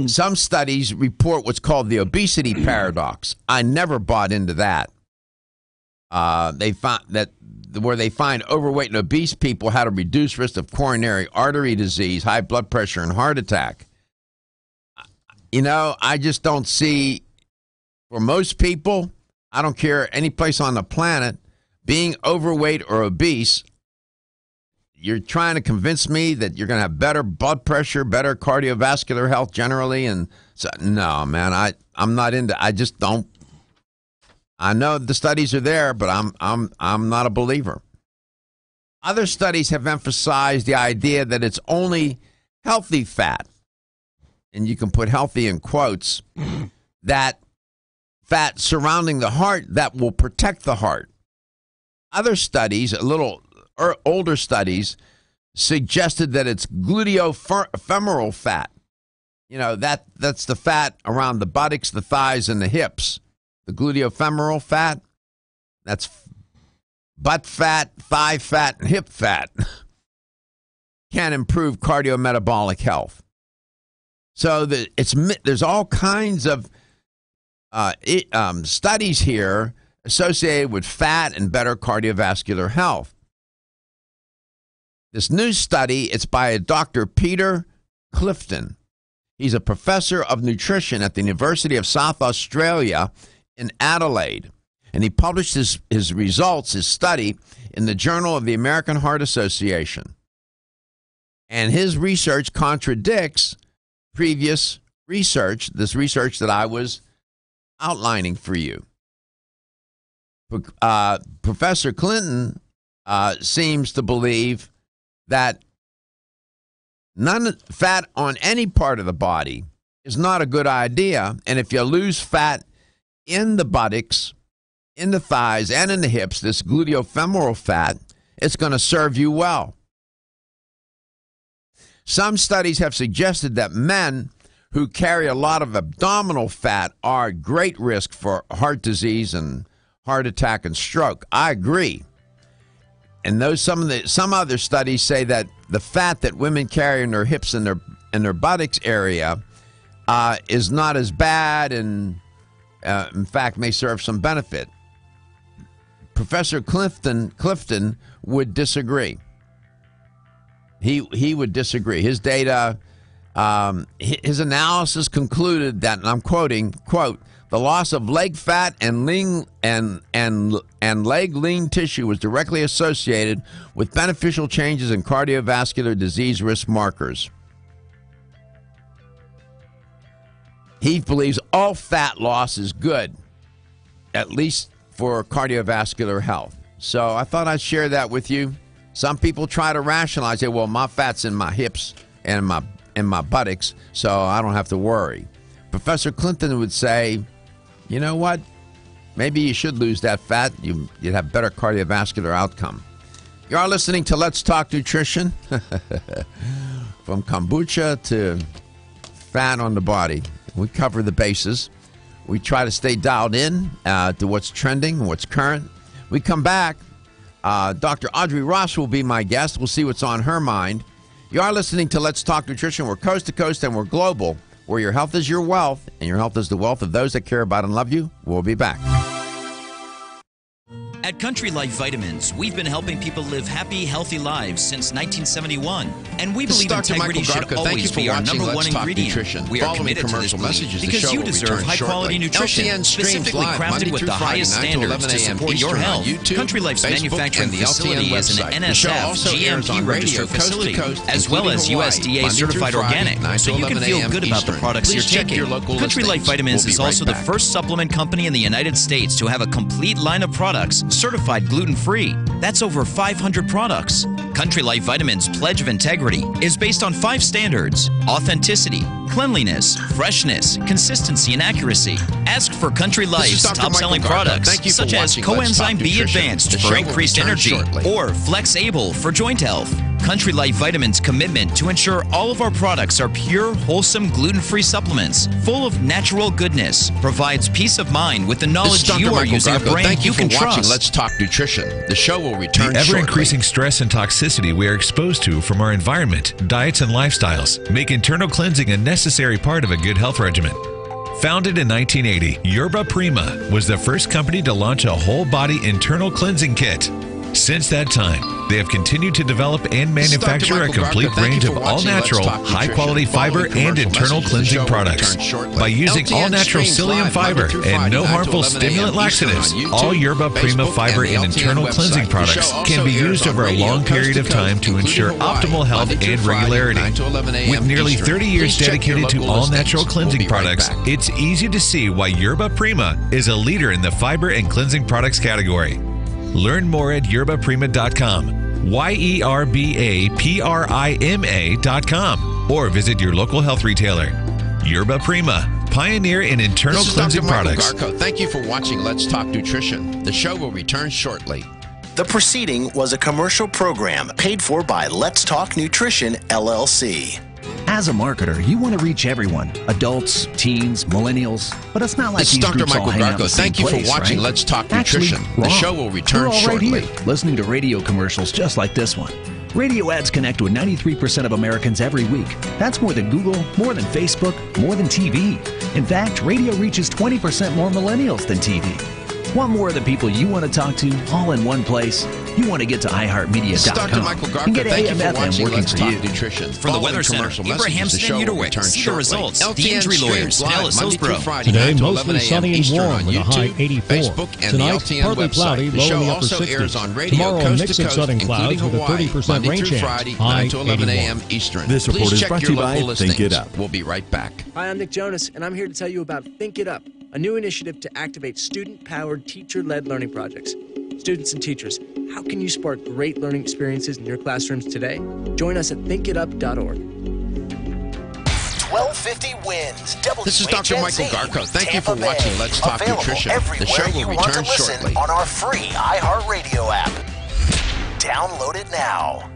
Some studies report what's called the obesity paradox. I never bought into that. They found that where they find overweight and obese people had a reduced risk of coronary artery disease, high blood pressure, and heart attack. I just don't see, for most people, I don't care any place on the planet, being overweight or obese, you're trying to convince me that you're going to have better blood pressure, better cardiovascular health generally, and so, no, man, I'm not into. I just don't. I know the studies are there, but I'm not a believer. Other studies have emphasized the idea that it's only healthy fat, and you can put healthy in quotes, that fat surrounding the heart that will protect the heart. Other studies, a little older studies, suggested that it's gluteofemoral fat. That's the fat around the buttocks, the thighs, and the hips. The gluteofemoral fat, that's butt fat, thigh fat, and hip fat, can improve cardiometabolic health. So there's all kinds of studies here associated with fat and better cardiovascular health. This new study, it's by a Dr. Peter Clifton. He's a professor of nutrition at the University of South Australia in Adelaide. And he published his results, his study, in the Journal of the American Heart Association. And his research contradicts previous research, this research that I was outlining for you. Professor Clinton seems to believe that none fat on any part of the body is not a good idea. And if you lose fat in the buttocks, in the thighs, and in the hips, this gluteofemoral fat, it's going to serve you well. Some studies have suggested that men who carry a lot of abdominal fat are at great risk for heart disease and heart attack and stroke. I agree. And some other studies say that the fat that women carry in their hips and their buttocks area is not as bad and in fact may serve some benefit. Professor Clifton would disagree. He would disagree. His data, his analysis concluded that, and I'm quoting, quote, the loss of leg fat and leg lean tissue was directly associated with beneficial changes in cardiovascular disease risk markers. He believes all fat loss is good, at least for cardiovascular health. So I thought I'd share that with you. Some people try to rationalize, say, well, my fat's in my hips and in my buttocks, so I don't have to worry. Professor Clinton would say, you know what? Maybe you should lose that fat. You'd have better cardiovascular outcome. You are listening to Let's Talk Nutrition. From kombucha to fat on the body. We cover the bases. We try to stay dialed in to what's trending and what's current. We come back. Dr. Audrey Ross will be my guest. We'll see what's on her mind. You are listening to Let's Talk Nutrition. We're coast to coast and we're global, where your health is your wealth and your health is the wealth of those that care about and love you. We'll be back. At Country Life Vitamins, we've been helping people live happy, healthy lives since 1971. And we believe integrity should always be our number one ingredient. We are committed to this belief because you deserve high-quality nutrition, specifically crafted with the highest standards to support your health. Country Life's manufacturing facility is an NSF GMP registered facility, as well as USDA certified organic, so you can feel good about the products you're taking. Country Life Vitamins is also the first supplement company in the United States to have a complete line of products certified gluten-free. That's over 500 products. Country Life Vitamins' Pledge of Integrity is based on 5 standards: authenticity, cleanliness, freshness, consistency, and accuracy. Ask for Country Life's top-selling products, such as Coenzyme B Advanced for increased energy or Flex Able for joint health. Country Life Vitamins' commitment to ensure all of our products are pure, wholesome, gluten-free supplements full of natural goodness provides peace of mind with the knowledge you are using a brand you can trust. Let's Talk Nutrition. The show will return The ever-increasing stress and toxicity we are exposed to from our environment, diets, and lifestyles make internal cleansing a necessary part of a good health regimen. Founded in 1980, Yerba Prima was the first company to launch a whole-body internal cleansing kit. Since that time, they have continued to develop and manufacture a complete range of all-natural, high-quality fiber and internal cleansing products. By using all-natural psyllium fiber and no harmful stimulant laxatives, all Yerba Prima fiber and internal cleansing products can be used over a long period of time to ensure optimal health and regularity. With nearly 30 years dedicated to all-natural cleansing products, it's easy to see why Yerba Prima is a leader in the fiber and cleansing products category. Learn more at yerbaprima.com, YERBAPRIMA.com, or visit your local health retailer. Yerba Prima, pioneer in internal cleansing products. Garko. Thank you for watching Let's Talk Nutrition. The show will return shortly. The preceding was a commercial program paid for by Let's Talk Nutrition, LLC. As a marketer, you want to reach everyone, adults, teens, millennials, but it's not like This is these Dr. groups all Michael hang out in the Garko. same Thank you for place, watching right? Let's Talk Actually, Nutrition. The wrong. show will return We're all shortly. right here, listening to radio commercials just like this one. Radio ads connect with 93% of Americans every week. That's more than Google, more than Facebook, more than TV. In fact, radio reaches 20% more millennials than TV. Want more of the people you want to talk to all in one place? You want to get to iHeartMedia.com and get AM FM working for you. Nutrition. From the Weather Center, Abraham Uterwick. See the results. The injury lawyers, Nellis Hillsborough. Today, mostly sunny and warm with a high 84. Facebook and Tonight, the LTN partly website. cloudy, The low show in the upper also 60s. airs on radio Tomorrow, coast mix to and coast, southern including clouds with a Hawaii, 30% Monday rain through chance. Friday, High 9 to 11 81. a.m. Eastern. This report Please is check brought to your you by local Think It listings. Up. We'll be right back. Hi, I'm Nick Jonas, and I'm here to tell you about Think It Up, a new initiative to activate student-powered, teacher-led learning projects. Students and teachers, how can you spark great learning experiences in your classrooms today? Join us at thinkitup.org. 1250 wins. This is Dr. Michael Garko. Thank you for watching Let's Talk Nutrition. The show will return shortly. On our free iHeartRadio app. Download it now.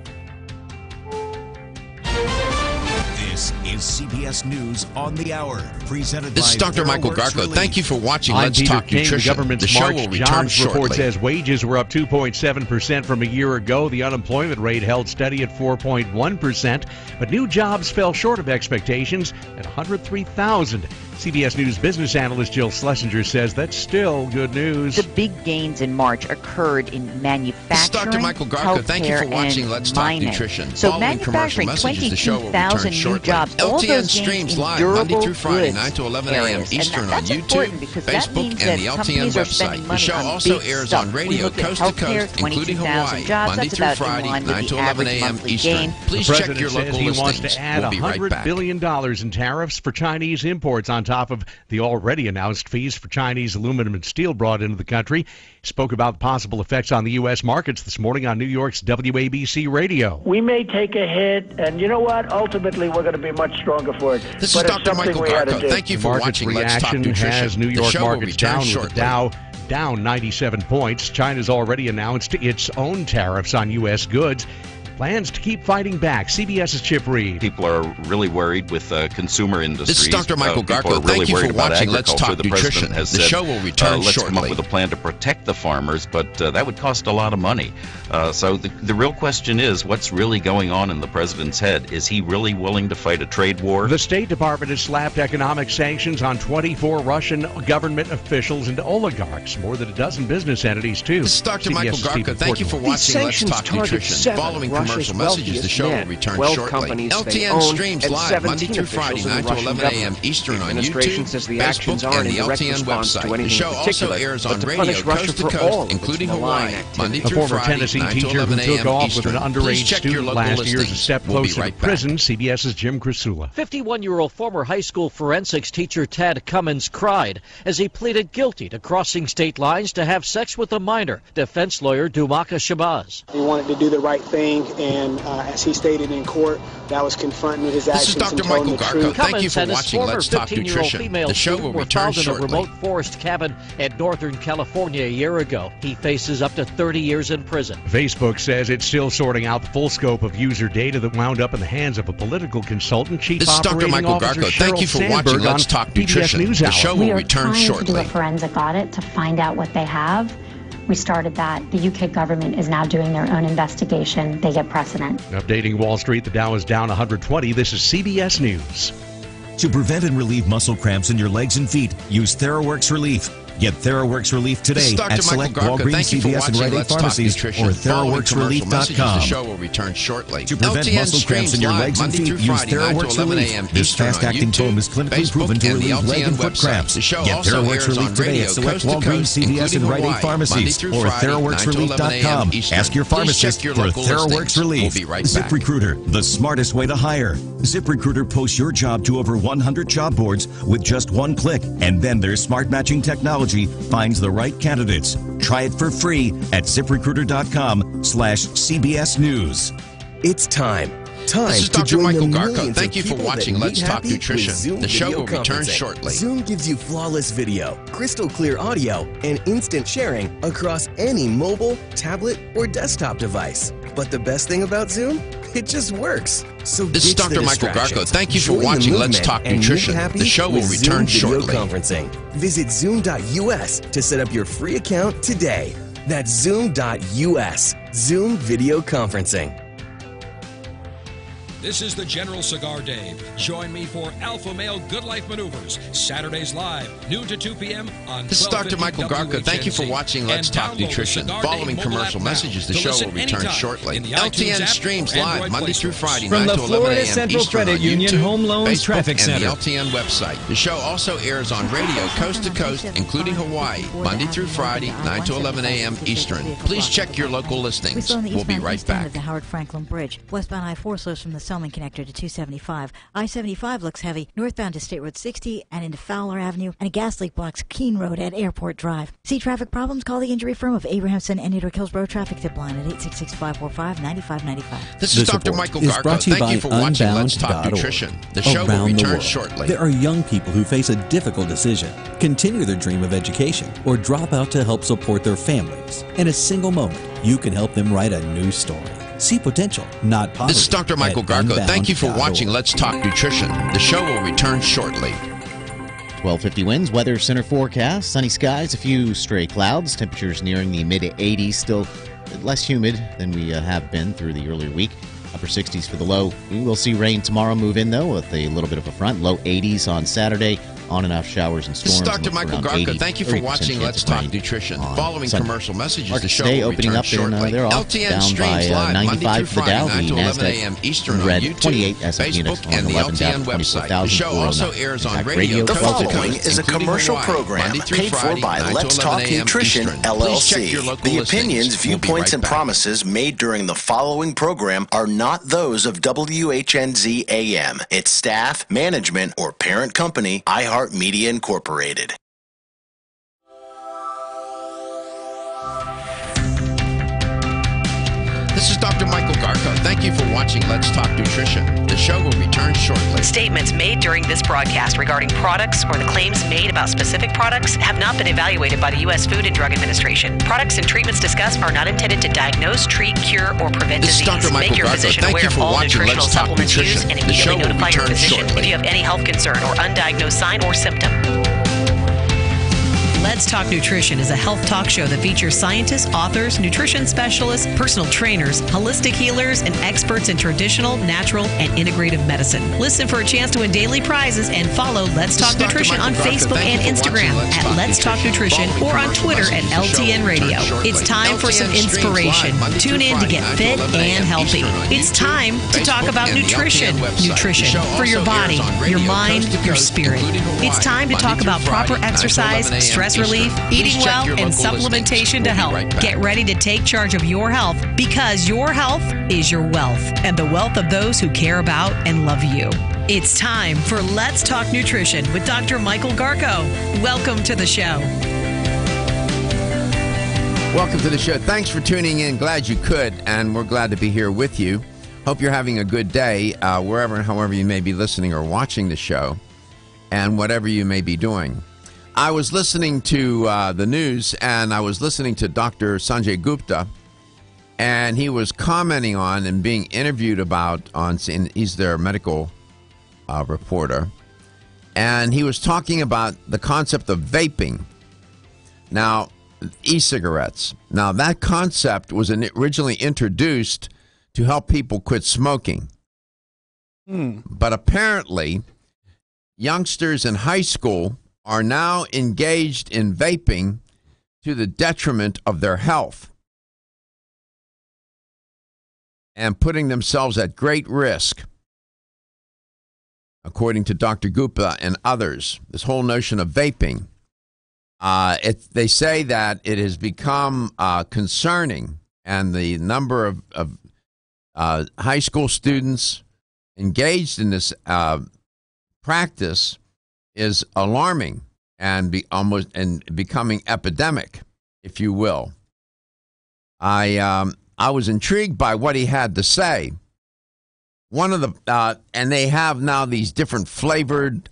This is CBS News on the Hour, presented by This is Dr. Michael Garko. Thank you for watching Let's Talk Nutrition. The government's the show March will return jobs report shortly. says wages were up 2.7% from a year ago. The unemployment rate held steady at 4.1%, but new jobs fell short of expectations at 103,000. CBS News business analyst Jill Schlesinger says that's still good news. The big gains in March occurred in manufacturing, Dr. Michael Garko. Thank you for watching Let's Talk Nutrition. So Following commercial manufacturing, messages, the show will return 22,000 new shortly. jobs. All LTN those streams gains in live Monday durable through Friday, goods 9 to 11 a.m. areas. Eastern And on that's YouTube, important because that Facebook, means and that the LTN companies are spending website. The money show on also big airs stuff. on We radio look at coast to healthcare, coast, including 22,000 Hawaii, jobs. Monday That's through about Friday, in line 9 with to the 11 average a.m. monthly Eastern. gain. Please The check president your says local he listings. wants to add We'll be right $100 back. billion in tariffs for Chinese imports on top of the already announced fees for Chinese aluminum and steel brought into the country. He spoke about possible effects on the U.S. markets this morning on New York's WABC radio. We may take a hit, and you know what? Ultimately, we're going to be much stronger for it. This but is it's Dr. something Michael we ought to Garko. do. Thank you The for market's watching Let's Talk reaction Nutrition. has New The York show will markets return down with shortly. the Dow down 97 points. China's already announced its own tariffs on U.S. goods. Plans to keep fighting back. CBS's Chip Reed. People are really worried with consumer industries. This is Dr. Michael People Garko. are really Thank you worried for about watching Let's agriculture. Talk The Nutrition. president has The said, show will return let's come up shortly. with a plan to protect the farmers, but that would cost a lot of money. So the real question is, what's really going on in the president's head? Is he really willing to fight a trade war? The State Department has slapped economic sanctions on 24 Russian government officials and oligarchs, more than a dozen business entities, too. This is Dr. CBS's Michael Stephen Garko. Thank you for Portnoy. watching Let's Talk Nutrition. Following commercial messages, the show will return shortly. LTN streams live Monday through Friday, 9 to 11 a.m. Eastern on YouTube, Facebook, and the LTN website. The show also airs on radio coast to coast, including Hawaii, Monday A through former Friday, Tennessee 9 to teacher who 11 took a.m. off with Eastern. an Please underage check your student local last year is a listings. step We'll be closer right to back. prison. CBS's Jim Crisula. 51-year-old former high school forensics teacher Tad Cummins cried as he pleaded guilty to crossing state lines to have sex with a minor. Defense lawyer Dumaka Shabazz. He wanted to do the right thing, and as he stated in court, that was confronting his actions. This is Dr. Michael Garko. Thank you for watching Let's Talk Nutrition. The show will return shortly. In a remote forest cabin in Northern California a year ago. He faces up to 30 years in prison. Facebook says it's still sorting out the full scope of user data that wound up in the hands of a political consultant. Chief This is Dr. Michael Garko. Thank you for watching Let's Talk Nutrition. The show will return shortly. We are trying to do a forensic audit to find out what they have. We started that. The UK government is now doing their own investigation. They get precedent. Updating Wall Street, the Dow is down 120. This is CBS News. To prevent and relieve muscle cramps in your legs and feet, use TheraWorks Relief. Get TheraWorks Relief today at select Walgreens, CVS, and Rite Aid pharmacies or TheraWorksRelief.com. The show will return shortly. To prevent muscle cramps in your legs and feet, use TheraWorks Relief. This fast-acting foam is clinically proven to relieve leg and foot cramps. Get TheraWorks Relief today at select Walgreens, CVS, and Rite Aid pharmacies or TheraWorksRelief.com. Ask your pharmacist for TheraWorks Relief. ZipRecruiter, the smartest way to hire. ZipRecruiter posts your job to over 100 job boards with just one click, and then their smart matching technology finds the right candidates. Try it for free at ZipRecruiter.com/CBS News. It's time. This is Dr. Michael Garko. Thank you for watching Let's Talk Nutrition. The show will return shortly. Zoom gives you flawless video, crystal clear audio, and instant sharing across any mobile, tablet, or desktop device. But the best thing about Zoom? It just works. So this is Dr. Michael Garko. Thank you for watching Let's Talk Nutrition. The show will return shortly. Conferencing. Visit Zoom.us to set up your free account today. That's Zoom.us. Zoom Video Conferencing. This is the General Cigar Dave. Join me for Alpha Male Good Life Maneuvers, Saturdays live, noon to 2 p.m. on This is Dr. Michael Garko. Thank you for watching Let's Talk Nutrition. Following commercial messages, the show will return shortly. LTN streams live Monday through Friday, 9 to 11 a.m. Florida Central Eastern Credit on Union YouTube, Home Loans Facebook, Traffic Center. and the LTN website. The show also airs on radio coast to coast, including Hawaii, Monday through Friday, 9 to 11 a.m. Eastern. Please check your local listings. We'll be right back. Of the Howard Franklin Bridge. Westbound I-4 slows from the Selman connector to 275. I-75 looks heavy northbound to State Road 60 and into Fowler Avenue, and a gas leak blocks Keene Road at Airport Drive. See traffic problems? Call the injury firm of Abrahamson and Newton Hillsborough Traffic Tip Line at 866-545-9595. This is Dr. Michael Garko. Thank you for watching Let's Talk Nutrition. The show will return shortly. There are young people who face a difficult decision: continue their dream of education or drop out to help support their families. In a single moment, you can help them write a new story. See potential, not poverty. This is Dr. Michael Garko. Thank you for watching Let's Talk Nutrition. The show will return shortly. 12:50 winds, weather center forecast, sunny skies, a few stray clouds, temperatures nearing the mid-80s, still less humid than we have been through the earlier week. Upper 60s for the low. We will see rain tomorrow move in, though, with a little bit of a front. Low 80s on Saturday. On and off showers and storms. This is Dr. Michael Garko. Thank you for watching Let's Talk Nutrition. Following commercial messages, the show will return shortly. LTN streams live Monday through Friday, 9 to 11 a.m. Eastern on YouTube, Facebook, and the LTN website. The show also airs on radio. The following is a commercial program paid for by Let's Talk Nutrition, LLC. The opinions, viewpoints, and promises made during the following program are not those of WHNZ AM, its staff, management, or parent company, iHeartMedia Incorporated. This is Dr. Michael Garko. Thank you for watching Let's Talk Nutrition. The show will return shortly. Statements made during this broadcast regarding products or the claims made about specific products have not been evaluated by the U.S. Food and Drug Administration. Products and treatments discussed are not intended to diagnose, treat, cure, or prevent disease. This is Dr. Michael Make your physician Garko. aware of all nutritional supplements used and immediately notify your physician shortly. if you have any health concern or undiagnosed sign or symptom. Let's Talk Nutrition is a health talk show that features scientists, authors, nutrition specialists, personal trainers, holistic healers, and experts in traditional, natural, and integrative medicine. Listen for a chance to win daily prizes and follow Let's Talk Nutrition on Facebook and Instagram at Let's Talk Nutrition or on Twitter at LTN Radio. It's time for some inspiration. Tune in to get fit and healthy. It's time to talk about nutrition. Nutrition for your body, your mind, your spirit. It's time to talk about proper exercise, stress relief, eating well, and supplementation to help. Get ready to take charge of your health because your health is your wealth and the wealth of those who care about and love you. It's time for Let's Talk Nutrition with Dr. Michael Garko. Welcome to the show. Welcome to the show. Thanks for tuning in. Glad you could, and we're glad to be here with you. Hope you're having a good day wherever and however you may be listening or watching the show, and whatever you may be doing. I was listening to the news, and I was listening to Dr. Sanjay Gupta, and he was commenting on and being interviewed about he's their medical reporter, and he was talking about the concept of vaping. Now, e-cigarettes. Now, that concept was originally introduced to help people quit smoking. But apparently, youngsters in high school are now engaged in vaping to the detriment of their health and putting themselves at great risk, according to Dr. Gupta and others. This whole notion of vaping. They say that it has become concerning, and the number of high school students engaged in this practice is alarming and becoming epidemic, if you will. I was intrigued by what he had to say. One of the and they have now these different flavored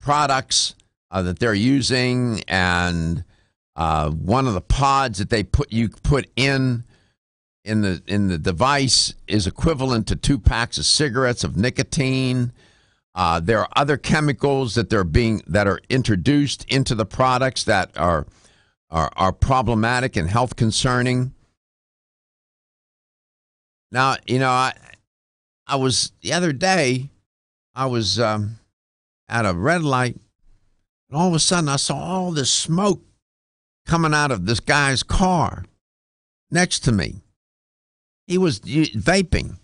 products that they're using, and one of the pods that they put in the device is equivalent to 2 packs of cigarettes of nicotine. There are other chemicals that are introduced into the products that are problematic and health concerning. Now, I was the other day, I was at a red light, and all of a sudden I saw all this smoke coming out of this guy's car next to me. He was vaping.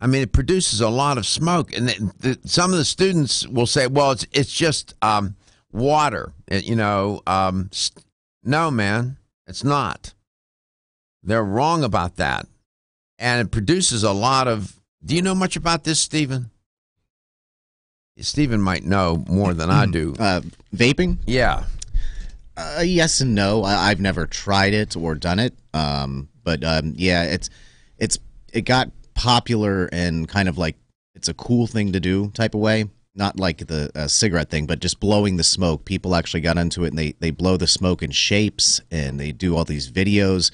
I mean, it produces a lot of smoke, and some of the students will say, "Well, it's just water." No, man, it's not. They're wrong about that, and it produces a lot of. Do you know much about this, Stephen? Stephen might know more than I do. Vaping? Yeah. Yes and no. I've never tried it or done it. But yeah, it got popular and kind of like it's a cool thing to do type of way. Not like the cigarette thing, but just blowing the smoke. People actually got into it, and they blow the smoke in shapes, and they do all these videos.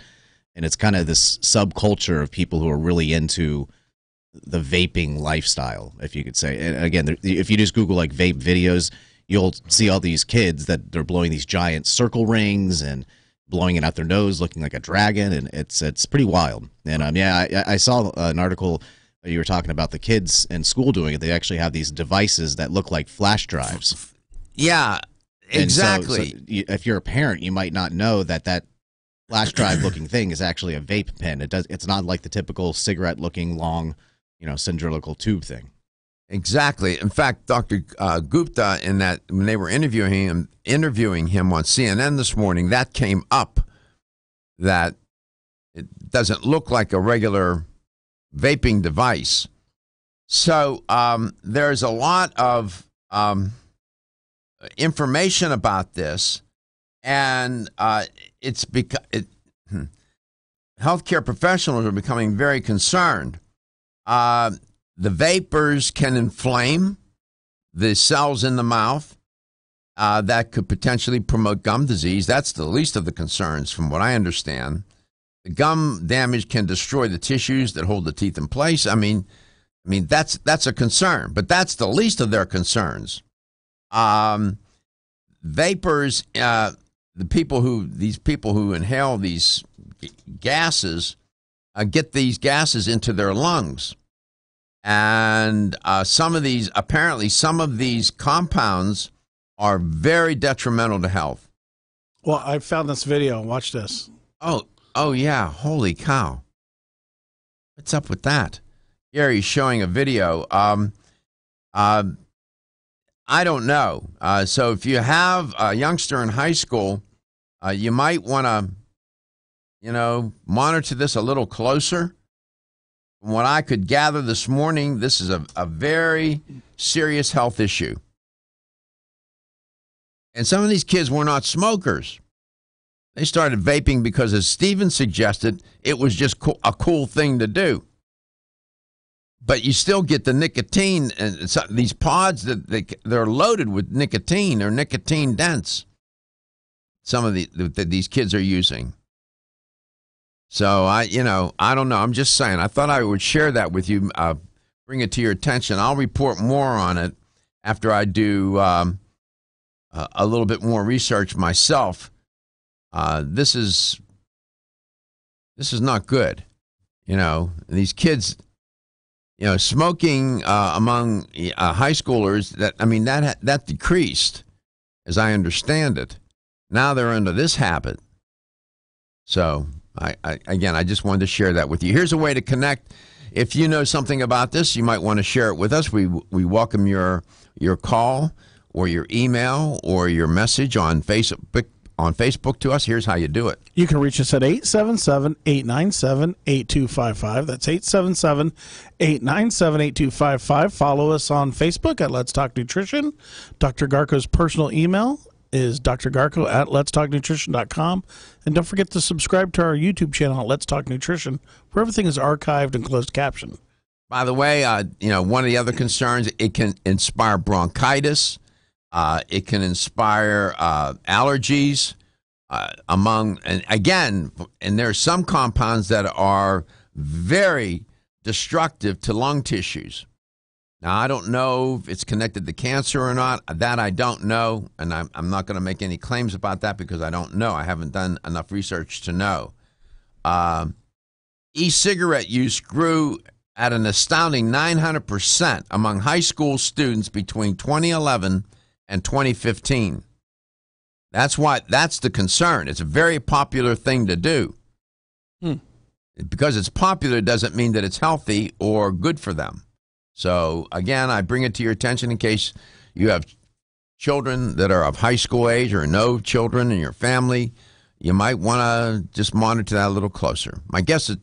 And it's kind of this subculture of people who are really into the vaping lifestyle, if you could say. And again, if you just Google like vape videos, you'll see all these kids that they're blowing these giant circle rings and blowing it out their nose, looking like a dragon, and it's pretty wild. And I saw an article you were talking about the kids in school doing it. They actually have these devices that look like flash drives. Yeah, exactly. So if you're a parent, you might not know that flash drive looking thing is actually a vape pen. It's not like the typical cigarette looking long, cylindrical tube thing. Exactly. In fact, Dr. Gupta, in that when they were interviewing him on CNN this morning, that came up, that it doesn't look like a regular vaping device. So there's a lot of information about this, and healthcare professionals are becoming very concerned. The vapors can inflame the cells in the mouth. That could potentially promote gum disease. That's the least of the concerns, from what I understand. The gum damage can destroy the tissues that hold the teeth in place. I mean that's a concern, but that's the least of their concerns. Vapors, these people who inhale these gases, get these gases into their lungs. And some of these compounds are very detrimental to health. Well, I found this video. Watch this. Oh yeah. Holy cow. What's up with that? Gary's showing a video. I don't know. So if you have a youngster in high school, you might want to, monitor this a little closer. From what I could gather this morning, this is a very serious health issue. And some of these kids were not smokers. They started vaping because, as Steven suggested, it was just a cool thing to do. But you still get the nicotine, and these pods they're loaded with nicotine. They're nicotine dense. Some of these kids are using. So I don't know. I'm just saying. I thought I would share that with you, bring it to your attention. I'll report more on it after I do a little bit more research myself. This is not good. These kids, smoking among high schoolers, that decreased, as I understand it. Now they're into this habit. So, I just wanted to share that with you. Here's a way to connect. If you know something about this, you might want to share it with us. We welcome your call or your email or your message on Facebook to us. Here's how you do it. You can reach us at 877-897-8255. That's 877-897-8255. Follow us on Facebook at Let's Talk Nutrition. Dr. Garko's personal email is drgarko@letstalknutrition.com. And don't forget to subscribe to our YouTube channel at Let's Talk Nutrition, where everything is archived and closed caption. By the way, one of the other concerns, it can inspire bronchitis. It can inspire allergies and there's some compounds that are very destructive to lung tissues. Now, I don't know if it's connected to cancer or not. That I don't know, and I'm not going to make any claims about that because I don't know. I haven't done enough research to know. E-cigarette use grew at an astounding 900% among high school students between 2011 and 2015. That's the concern. It's a very popular thing to do. Because it's popular doesn't mean that it's healthy or good for them. So, again, I bring it to your attention in case you have children that are of high school age or no children in your family. You might want to just monitor that a little closer. My guess is...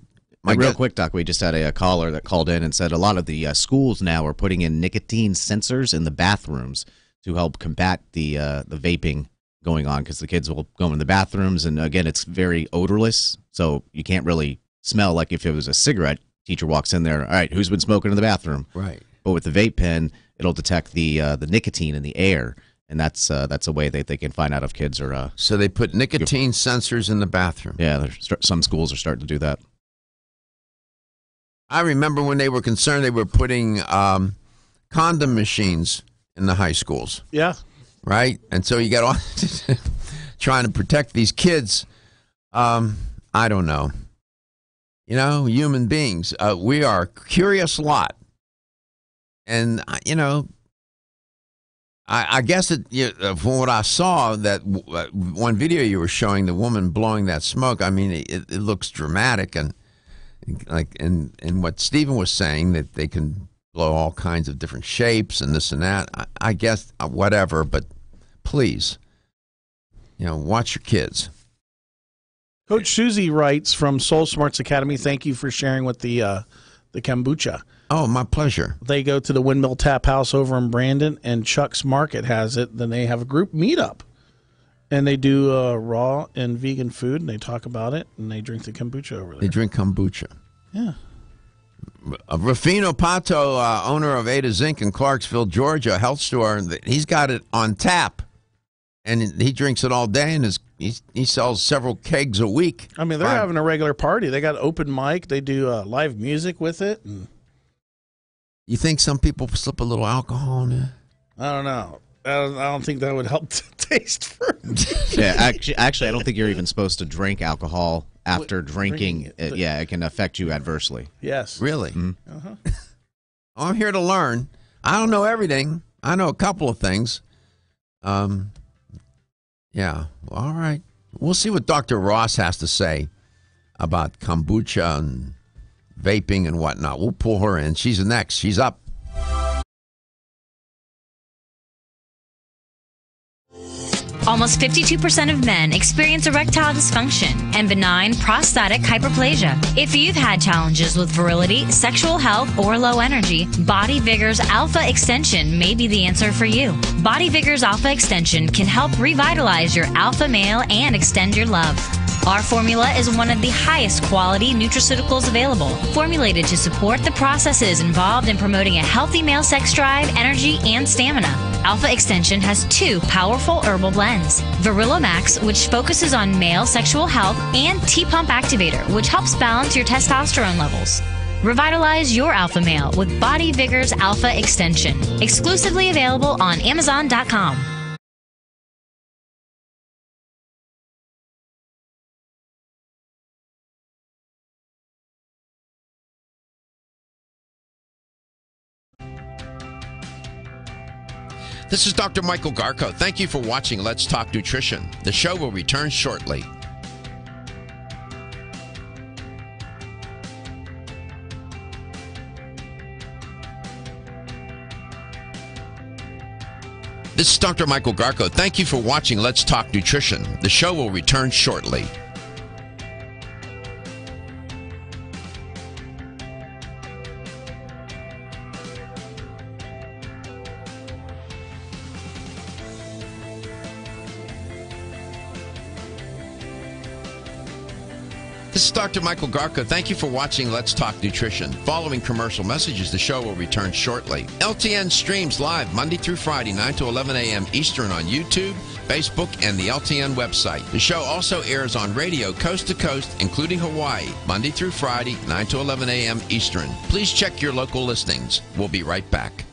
Real quick, Doc, we just had a caller that called in and said a lot of the schools now are putting in nicotine sensors in the bathrooms to help combat the vaping going on, because the kids will go in the bathrooms, and again, it's very odorless, so you can't really smell like if it was a cigarette. Teacher walks in there, all right, who's been smoking in the bathroom? Right. But with the vape pen, it'll detect the nicotine in the air, and that's a way that they can find out if kids are. So they put nicotine sensors in the bathroom. Yeah, some schools are starting to do that. I remember when they were concerned, they were putting condom machines in the high schools. Yeah. Right? And so you got all trying to protect these kids. I don't know. Human beings, we are a curious lot. And, I guess from what I saw, that one video you were showing, the woman blowing that smoke, it looks dramatic. And what Stephen was saying, that they can blow all kinds of different shapes and this and that. I guess whatever, but please, watch your kids. Coach Susie writes from Soul Smarts Academy, thank you for sharing with the kombucha. Oh, my pleasure. They go to the Windmill Tap House over in Brandon, and Chuck's Market has it. Then they have a group meetup, and they do raw and vegan food, and they talk about it, and they drink the kombucha over there. They drink kombucha. Yeah. Rufino Pato, owner of Ada Zinc in Clarksville, Georgia, a health store, he's got it on tap, and he drinks it all day, and he sells several kegs a week. They're having a regular party. They got open mic. They do live music with it. And you think some people slip a little alcohol in there? I don't know. I don't think that would help taste fruit. Yeah, actually, I don't think you're even supposed to drink alcohol after drinking. It can affect you adversely. Yes. Really? Mm-hmm. Uh-huh. I'm here to learn. I don't know everything. I know a couple of things. Yeah. Well, all right. We'll see what Dr. Ross has to say about kombucha and vaping and whatnot. We'll pull her in. She's next. She's up. Almost 52% of men experience erectile dysfunction and benign prostatic hyperplasia. If you've had challenges with virility, sexual health, or low energy, Body Vigor's Alpha Extension may be the answer for you. Body Vigor's Alpha Extension can help revitalize your alpha male and extend your love. Our formula is one of the highest quality nutraceuticals available, formulated to support the processes involved in promoting a healthy male sex drive, energy, and stamina. Alpha Extension has 2 powerful herbal blends, Virilla Max, which focuses on male sexual health, and T-Pump Activator, which helps balance your testosterone levels. Revitalize your alpha male with Body Vigor's Alpha Extension, exclusively available on Amazon.com. This is Dr. Michael Garko. Thank you for watching Let's Talk Nutrition. The show will return shortly. This is Dr. Michael Garko. Thank you for watching Let's Talk Nutrition. The show will return shortly. This is Dr. Michael Garko. Thank you for watching Let's Talk Nutrition. Following commercial messages, the show will return shortly. LTN streams live Monday through Friday, 9 to 11 a.m. Eastern on YouTube, Facebook, and the LTN website. The show also airs on radio coast to coast, including Hawaii, Monday through Friday, 9 to 11 a.m. Eastern. Please check your local listings. We'll be right back.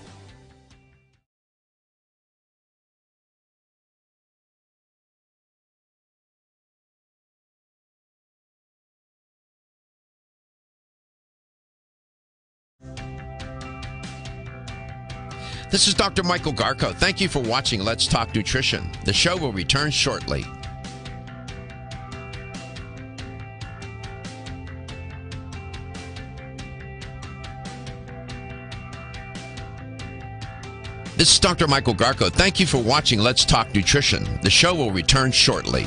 This is Dr. Michael Garko. Thank you for watching Let's Talk Nutrition. The show will return shortly. This is Dr. Michael Garko. Thank you for watching Let's Talk Nutrition. The show will return shortly.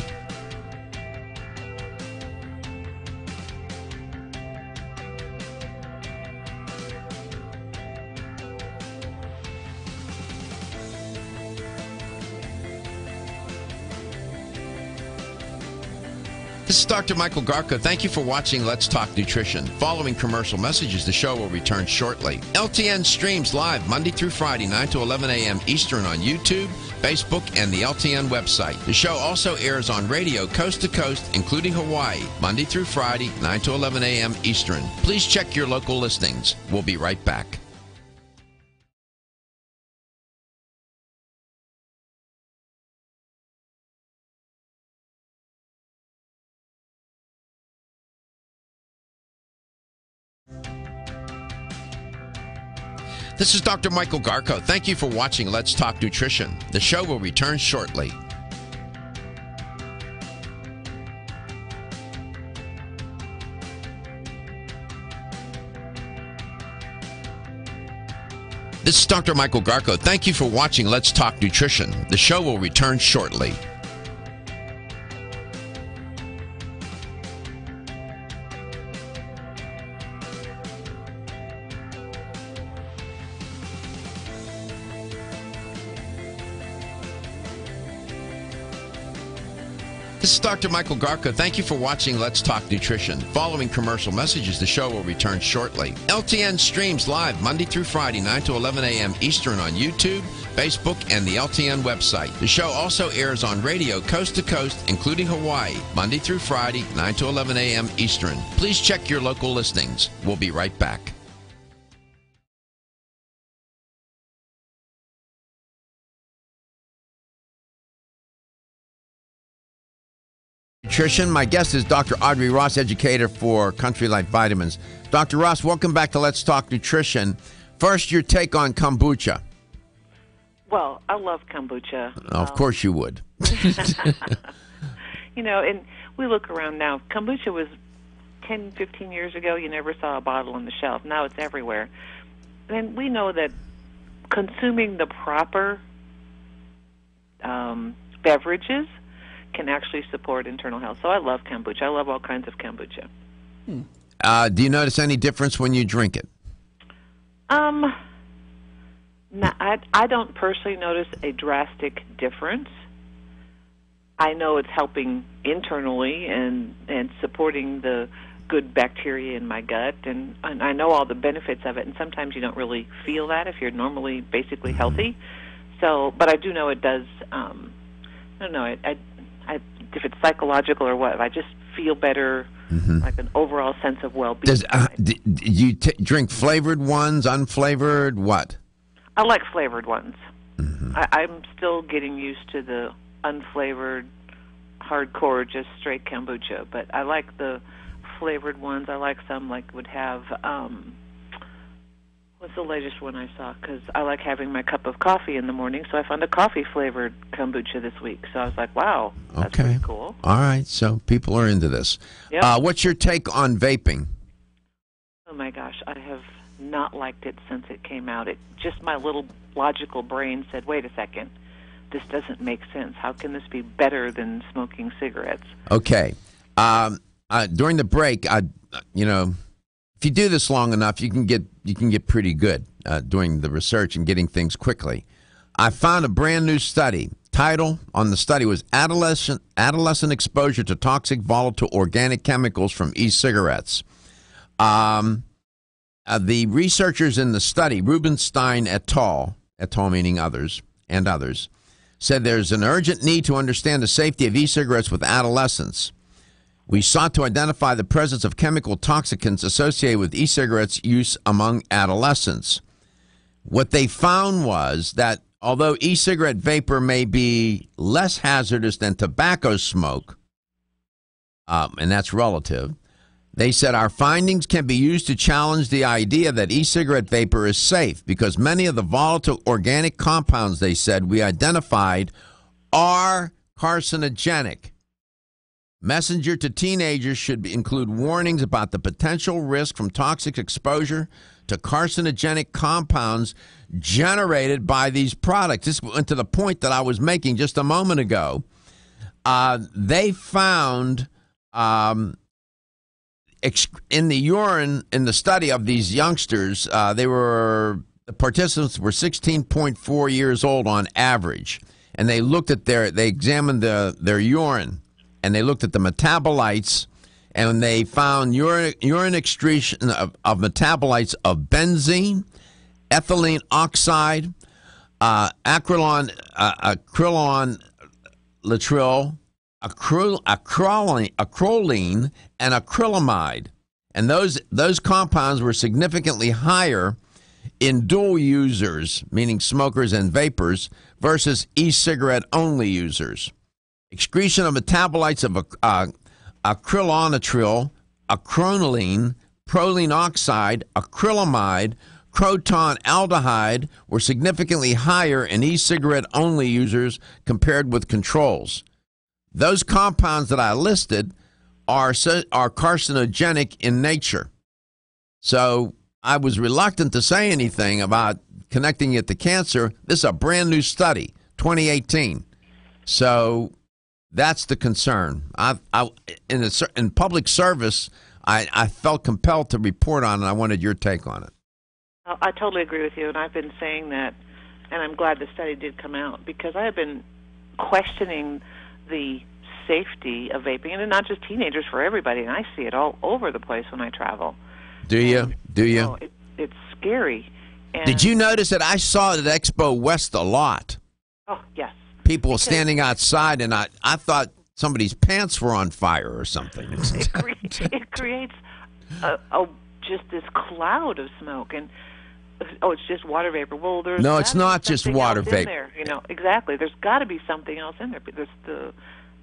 This is Dr. Michael Garko. Thank you for watching Let's Talk Nutrition. Following commercial messages, the show will return shortly. LTN streams live Monday through Friday, 9 to 11 a.m. Eastern on YouTube, Facebook, and the LTN website. The show also airs on radio coast to coast, including Hawaii, Monday through Friday, 9 to 11 a.m. Eastern. Please check your local listings. We'll be right back. This is Dr. Michael Garko. Thank you for watching Let's Talk Nutrition. The show will return shortly. This is Dr. Michael Garko. Thank you for watching Let's Talk Nutrition. The show will return shortly. This is Dr. Michael Garko. Thank you for watching Let's Talk Nutrition. Following commercial messages, the show will return shortly. LTN streams live Monday through Friday, 9 to 11 a.m. Eastern on YouTube, Facebook, and the LTN website. The show also airs on radio coast to coast, including Hawaii, Monday through Friday, 9 to 11 a.m. Eastern. Please check your local listings. We'll be right back. Nutrition. My guest is Dr. Audrey Ross, educator for Country Life Vitamins. Dr. Ross, welcome back to Let's Talk Nutrition. First, your take on kombucha. Well, I love kombucha. Of course you would. You know, and we look around now. Kombucha was 10, 15 years ago. You never saw a bottle on the shelf. Now it's everywhere. And we know that consuming the proper beverages can actually support internal health. So I love kombucha. I love all kinds of kombucha. Do you notice any difference when you drink it? No, I don't personally notice a drastic difference. I know it's helping internally and supporting the good bacteria in my gut, and I know all the benefits of it, and sometimes you don't really feel that if you're normally basically healthy. So, but I do know it does, I don't know, if it's psychological or what, I just feel better, like an overall sense of well-being. Do you drink flavored ones, unflavored, what? I like flavored ones. I'm still getting used to the unflavored, hardcore, just straight kombucha, but I like the flavored ones. I like some would have, what's the latest one I saw? Because I like having my cup of coffee in the morning, so I found a coffee-flavored kombucha this week. So I was like, wow, that's pretty cool. All right, so people are into this. Yep. What's your take on vaping? Oh, my gosh, I have not liked it since it came out. It just, my little logical brain said, wait a second, this doesn't make sense. How can this be better than smoking cigarettes? Okay. During the break, if you do this long enough, you can get pretty good doing the research and getting things quickly. I found a brand new study. Title on the study was Adolescent Exposure to Toxic Volatile Organic Chemicals from E-Cigarettes. The researchers in the study, Rubenstein et al. Et al. Meaning others, and others, said there's an urgent need to understand the safety of e-cigarettes with adolescents. We sought to identify the presence of chemical toxicants associated with e-cigarettes use among adolescents. What they found was that although e-cigarette vapor may be less hazardous than tobacco smoke, and that's relative, they said our findings can be used to challenge the idea that e-cigarette vapor is safe because many of the volatile organic compounds, they said, we identified are carcinogenic. Messenger to teenagers should include warnings about the potential risk from toxic exposure to carcinogenic compounds generated by these products. This went to the point that I was making just a moment ago. They found in the urine, in the study of these youngsters, the participants were 16.4 years old on average, and they looked at they examined their urine, and they looked at the metabolites, and they found urine excretion of metabolites of benzene, ethylene oxide, acrylon latril, acrolein, and acrylamide. And those compounds were significantly higher in dual users, meaning smokers and vapors, versus e-cigarette only users. Excretion of metabolites of acrylonatril, acrolein, proline oxide, acrylamide, croton aldehyde were significantly higher in e-cigarette only users compared with controls. Those compounds that I listed are carcinogenic in nature. So I was reluctant to say anything about connecting it to cancer. This is a brand new study, 2018. So that's the concern. In public service, I felt compelled to report on it. I wanted your take on it. I totally agree with you, and I've been saying that, and I'm glad the study did come out, because I have been questioning the safety of vaping, and not just teenagers, for everybody, and I see it all over the place when I travel. Do you? Oh, it's scary. And did you notice that I saw it at Expo West a lot? Oh, yes. People standing outside, and I thought somebody's pants were on fire or something. It creates just this cloud of smoke, and it's just water vapor. Well, no, it's not just water vapor. There, exactly. There's got to be something else in there. Because the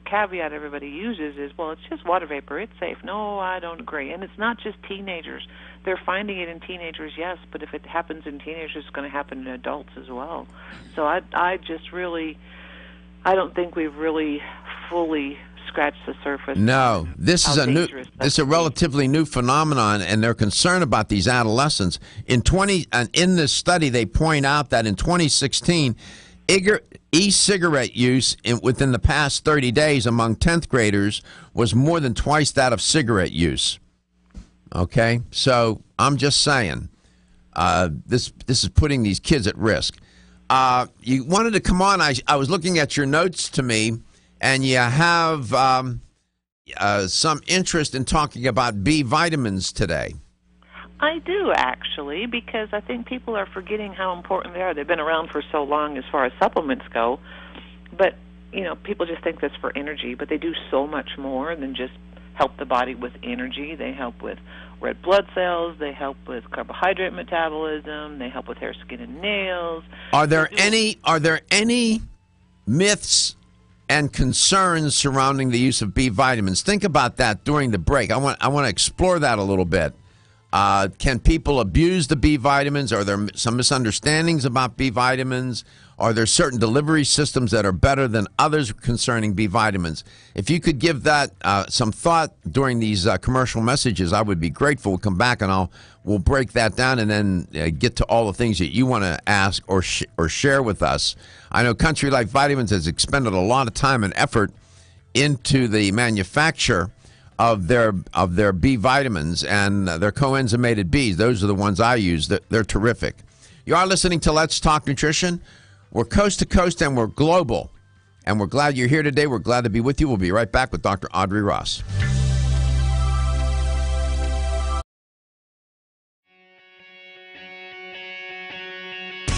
caveat everybody uses is, well, it's just water vapor. It's safe. No, I don't agree. And it's not just teenagers. They're finding it in teenagers, yes, but if it happens in teenagers, it's going to happen in adults as well. So I just really, I don't think we've really fully scratched the surface. No, this is a relatively new phenomenon, and they're concerned about these adolescents. In this study, they point out that in 2016, E-cigarette use within the past 30 days among 10th graders was more than twice that of cigarette use. Okay, so I'm just saying, this is putting these kids at risk. You wanted to come on. I was looking at your notes to me, and you have some interest in talking about B vitamins today. I do, actually, because I think people are forgetting how important they are. They've been around for so long as far as supplements go, but, people just think that's for energy, but they do so much more than just help the body with energy. They help with red blood cells. They help with carbohydrate metabolism. They help with hair, skin, and nails. Are there any myths and concerns surrounding the use of B vitamins? Think about that during the break. I want to explore that a little bit. Can people abuse the B vitamins? Are there some misunderstandings about B vitamins? Are there certain delivery systems that are better than others concerning B vitamins? If you could give that some thought during these commercial messages, I would be grateful. We'll come back and we'll break that down and then get to all the things that you want to ask or share with us. I know Country Life Vitamins has expended a lot of time and effort into the manufacture of their B vitamins and their coenzymated Bs. Those are the ones I use. They're terrific. You are listening to Let's Talk Nutrition. We're coast to coast and we're global. And we're glad you're here today. We're glad to be with you. We'll be right back with Dr. Audrey Ross.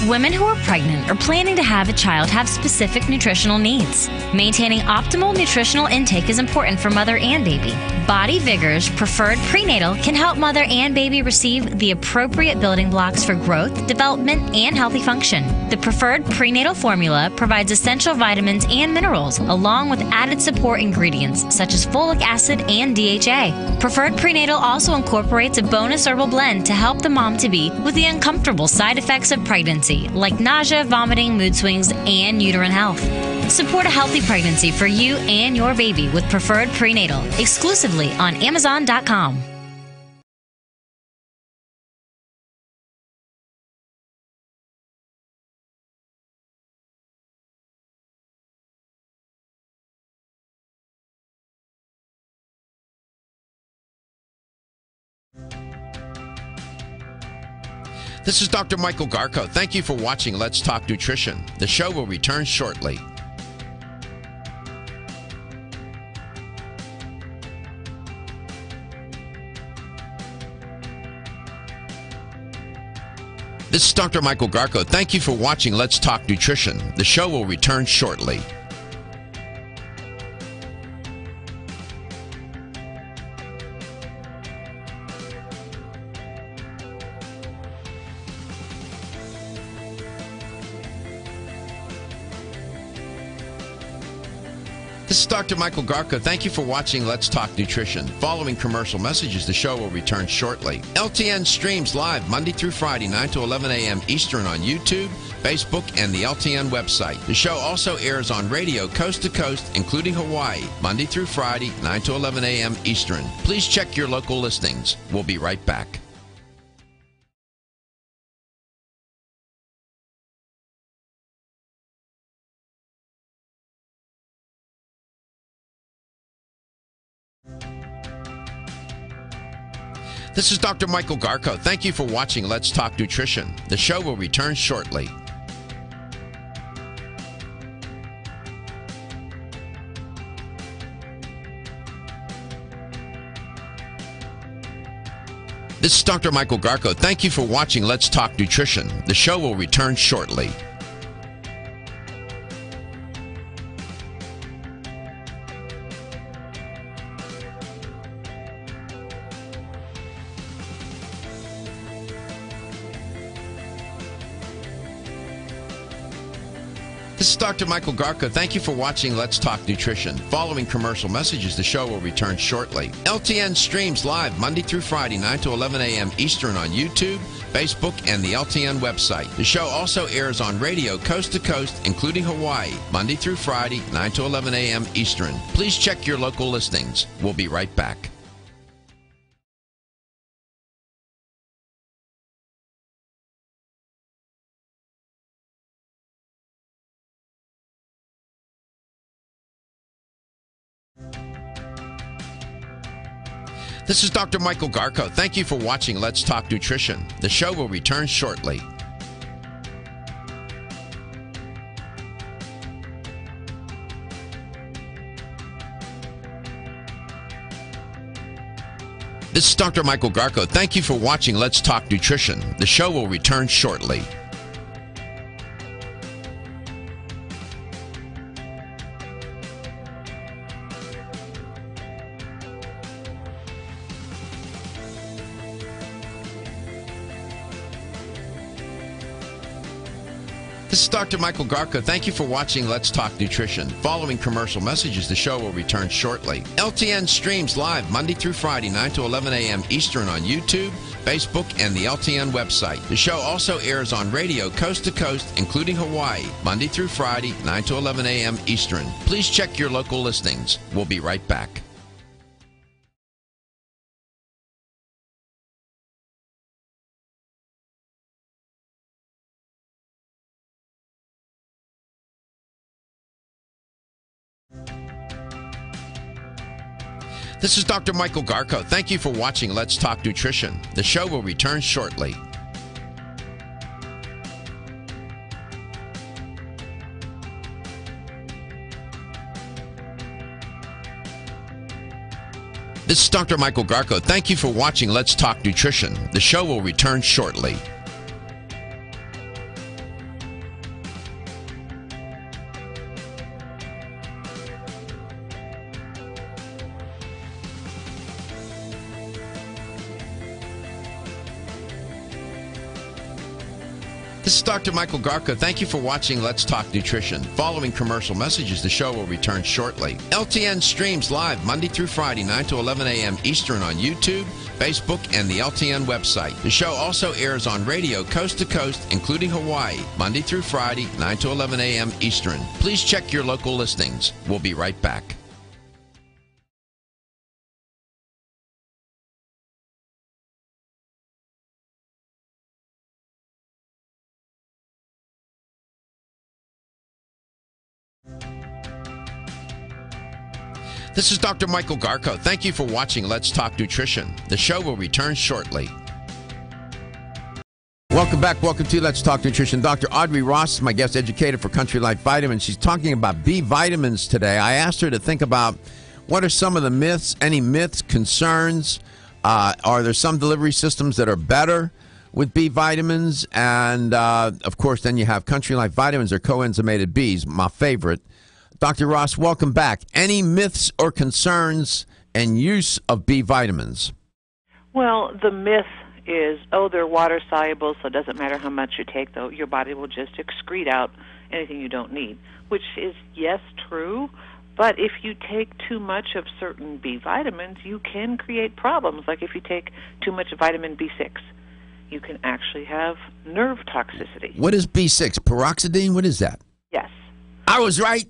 Women who are pregnant or planning to have a child have specific nutritional needs. Maintaining optimal nutritional intake is important for mother and baby. Body Vigor's Preferred Prenatal can help mother and baby receive the appropriate building blocks for growth, development, and healthy function. The Preferred Prenatal formula provides essential vitamins and minerals, along with added support ingredients such as folic acid and DHA. Preferred Prenatal also incorporates a bonus herbal blend to help the mom-to-be with the uncomfortable side effects of pregnancy, like nausea, vomiting, mood swings, and uterine health. Support a healthy pregnancy for you and your baby with Preferred Prenatal, exclusively on Amazon.com. This is Dr. Michael Garko. Thank you for watching Let's Talk Nutrition. The show will return shortly. This is Dr. Michael Garko. Thank you for watching Let's Talk Nutrition. The show will return shortly. This is Dr. Michael Garko. Thank you for watching Let's Talk Nutrition. Following commercial messages, the show will return shortly. LTN streams live Monday through Friday, 9 to 11 a.m. Eastern on YouTube, Facebook, and the LTN website. The show also airs on radio coast to coast, including Hawaii, Monday through Friday, 9 to 11 a.m. Eastern. Please check your local listings. We'll be right back. This is Dr. Michael Garko. Thank you for watching Let's Talk Nutrition. The show will return shortly. This is Dr. Michael Garko. Thank you for watching Let's Talk Nutrition. The show will return shortly. This is Dr. Michael Garko. Thank you for watching Let's Talk Nutrition. Following commercial messages, the show will return shortly. LTN streams live Monday through Friday, 9 to 11 a.m. Eastern on YouTube, Facebook, and the LTN website. The show also airs on radio coast to coast, including Hawaii, Monday through Friday, 9 to 11 a.m. Eastern. Please check your local listings. We'll be right back. This is Dr. Michael Garko. Thank you for watching Let's Talk Nutrition. The show will return shortly. This is Dr. Michael Garko. Thank you for watching Let's Talk Nutrition. The show will return shortly. This is Dr. Michael Garko. Thank you for watching Let's Talk Nutrition. Following commercial messages, the show will return shortly. LTN streams live Monday through Friday, 9 to 11 a.m. Eastern on YouTube, Facebook, and the LTN website. The show also airs on radio coast to coast, including Hawaii, Monday through Friday, 9 to 11 a.m. Eastern. Please check your local listings. We'll be right back. This is Dr. Michael Garko. Thank you for watching Let's Talk Nutrition. The show will return shortly. This is Dr. Michael Garko. Thank you for watching Let's Talk Nutrition. The show will return shortly. This is Dr. Michael Garko. Thank you for watching Let's Talk Nutrition. Following commercial messages, the show will return shortly. LTN streams live Monday through Friday, 9 to 11 a.m. Eastern on YouTube, Facebook, and the LTN website. The show also airs on radio coast to coast, including Hawaii, Monday through Friday, 9 to 11 a.m. Eastern. Please check your local listings. We'll be right back. This is Dr. Michael Garko. Thank you for watching Let's Talk Nutrition. The show will return shortly. Welcome back. Welcome to Let's Talk Nutrition. Dr. Audrey Ross is my guest educator for Country Life Vitamins. She's talking about B vitamins today. I asked her to think about what are some of the myths, any myths, concerns. Are there some delivery systems that are better with B vitamins? And, of course, then you have Country Life Vitamins or coenzymated Bs, my favorite. Dr. Ross, welcome back. Any myths or concerns and use of B vitamins? Well, the myth is, they're water soluble, so it doesn't matter how much you take, though, your body will just excrete out anything you don't need, which is, yes, true, but if you take too much of certain B vitamins, you can create problems. Like if you take too much vitamin B6, you can actually have nerve toxicity. What is B6? Peroxidine? What is that? Yes. I was right.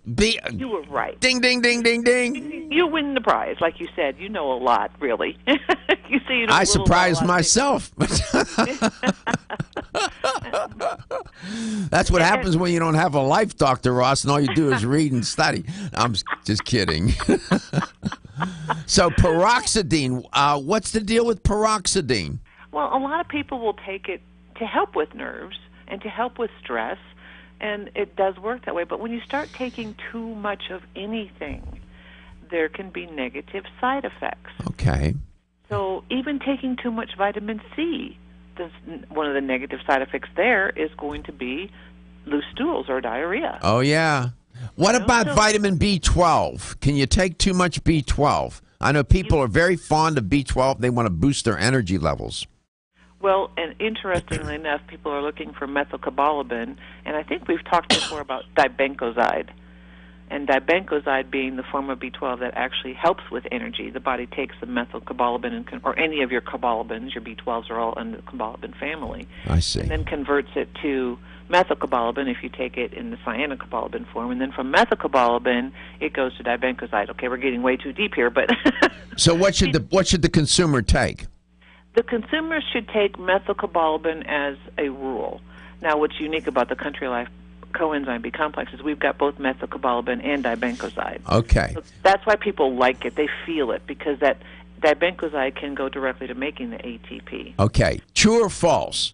You were right. Ding, ding, ding, ding, ding. You win the prize. Like you said, you know a lot, really. You say you know I surprised myself. That's what happens when you don't have a life, Dr. Ross, and all you do is read and study. I'm just kidding. So peroxidine, what's the deal with peroxidine? Well, a lot of people will take it to help with nerves and to help with stress. And it does work that way. But when you start taking too much of anything, there can be negative side effects. Okay. So even taking too much vitamin C, one of the negative side effects there is going to be loose stools or diarrhea. Oh, yeah. What about vitamin B12? Can you take too much B12? I know people are very fond of B12. They want to boost their energy levels. Well, and interestingly enough, people are looking for methylcobalamin, and I think we've talked before about dibencoxide, and dibencoxide being the form of B12 that actually helps with energy. The body takes the methylcobalamin, or any of your cobalabins, your B12s are all under the cobalamin family. I see. And then converts it to methylcobalamin if you take it in the cyanocobalamin form, and then from methylcobalamin it goes to dibencoxide. Okay, we're getting way too deep here, but so what should the consumer take? The consumers should take methylcobalamin as a rule. Now, what's unique about the Country Life coenzyme B complex is we've got both methylcobalamin and dibencoxide. Okay. So that's why people like it. They feel it because that Dibenkozide can go directly to making the ATP. Okay. True or false?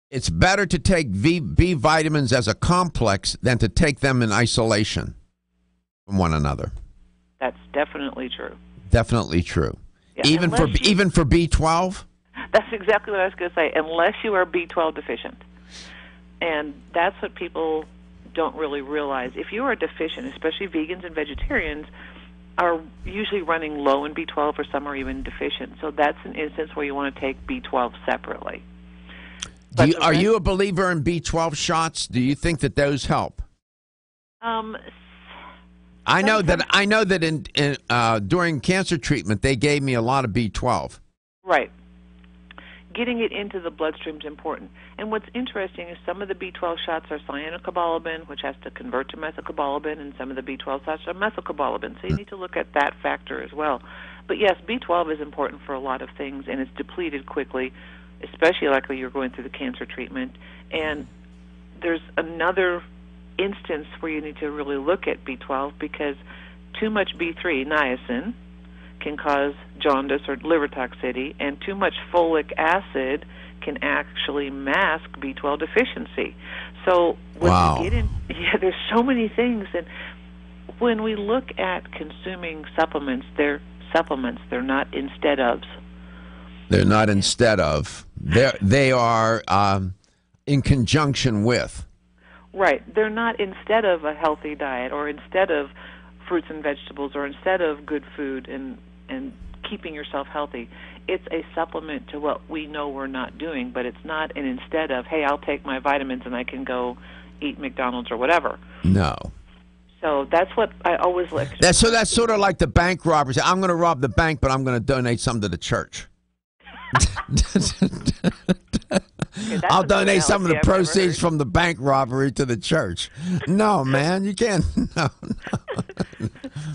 It's better to take B vitamins as a complex than to take them in isolation from one another. That's definitely true. Definitely true. Yeah, even for B12? That's exactly what I was going to say, unless you are B12 deficient. And that's what people don't really realize. If you are deficient, especially vegans and vegetarians, are usually running low in B12, or some are even deficient. So that's an instance where you want to take B12 separately. Are you a believer in B12 shots? Do you think that those help? I know that in during cancer treatment they gave me a lot of B12. Right. Getting it into the bloodstream is important. And what's interesting is some of the B12 shots are cyanocobalamin, which has to convert to methylcobalamin, and some of the B12 shots are methylcobalamin. So you need to look at that factor as well. But yes, B12 is important for a lot of things, and it's depleted quickly, especially like when you're going through the cancer treatment. And there's another instance where you need to really look at B12, because too much B3, niacin, can cause jaundice or liver toxicity, and too much folic acid can actually mask B12 deficiency. So when we get in, there's so many things. And when we look at consuming supplements, they're supplements. They're not instead ofs. They're not instead of. They are in conjunction with. Right. They're not instead of a healthy diet, or instead of fruits and vegetables, or instead of good food and keeping yourself healthy. It's a supplement to what we know we're not doing, but it's not an instead of, hey, I'll take my vitamins and I can go eat McDonald's or whatever. No. So that's what I always like. That's sort of like the bank robbers. I'm going to rob the bank, but I'm going to donate some to the church. I'll donate some of the proceeds from the bank robbery to the church. No, man, you can't. No.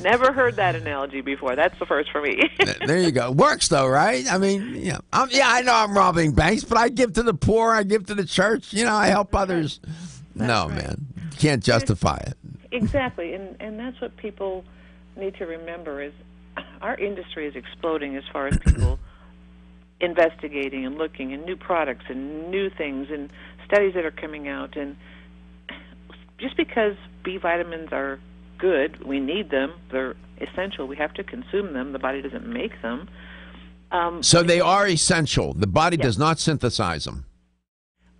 Never heard that analogy before. That's the first for me. There you go. Works though, right? I mean, yeah, I know I'm robbing banks, but I give to the poor. I give to the church. I help others. No, man, you can't justify it. Exactly, and that's what people need to remember is our industry is exploding as far as people investigating and looking and new products and new things and studies that are coming out. And just because B vitamins are good, we need them, they're essential, we have to consume them, the body doesn't make them. So they are essential. The body does not synthesize them.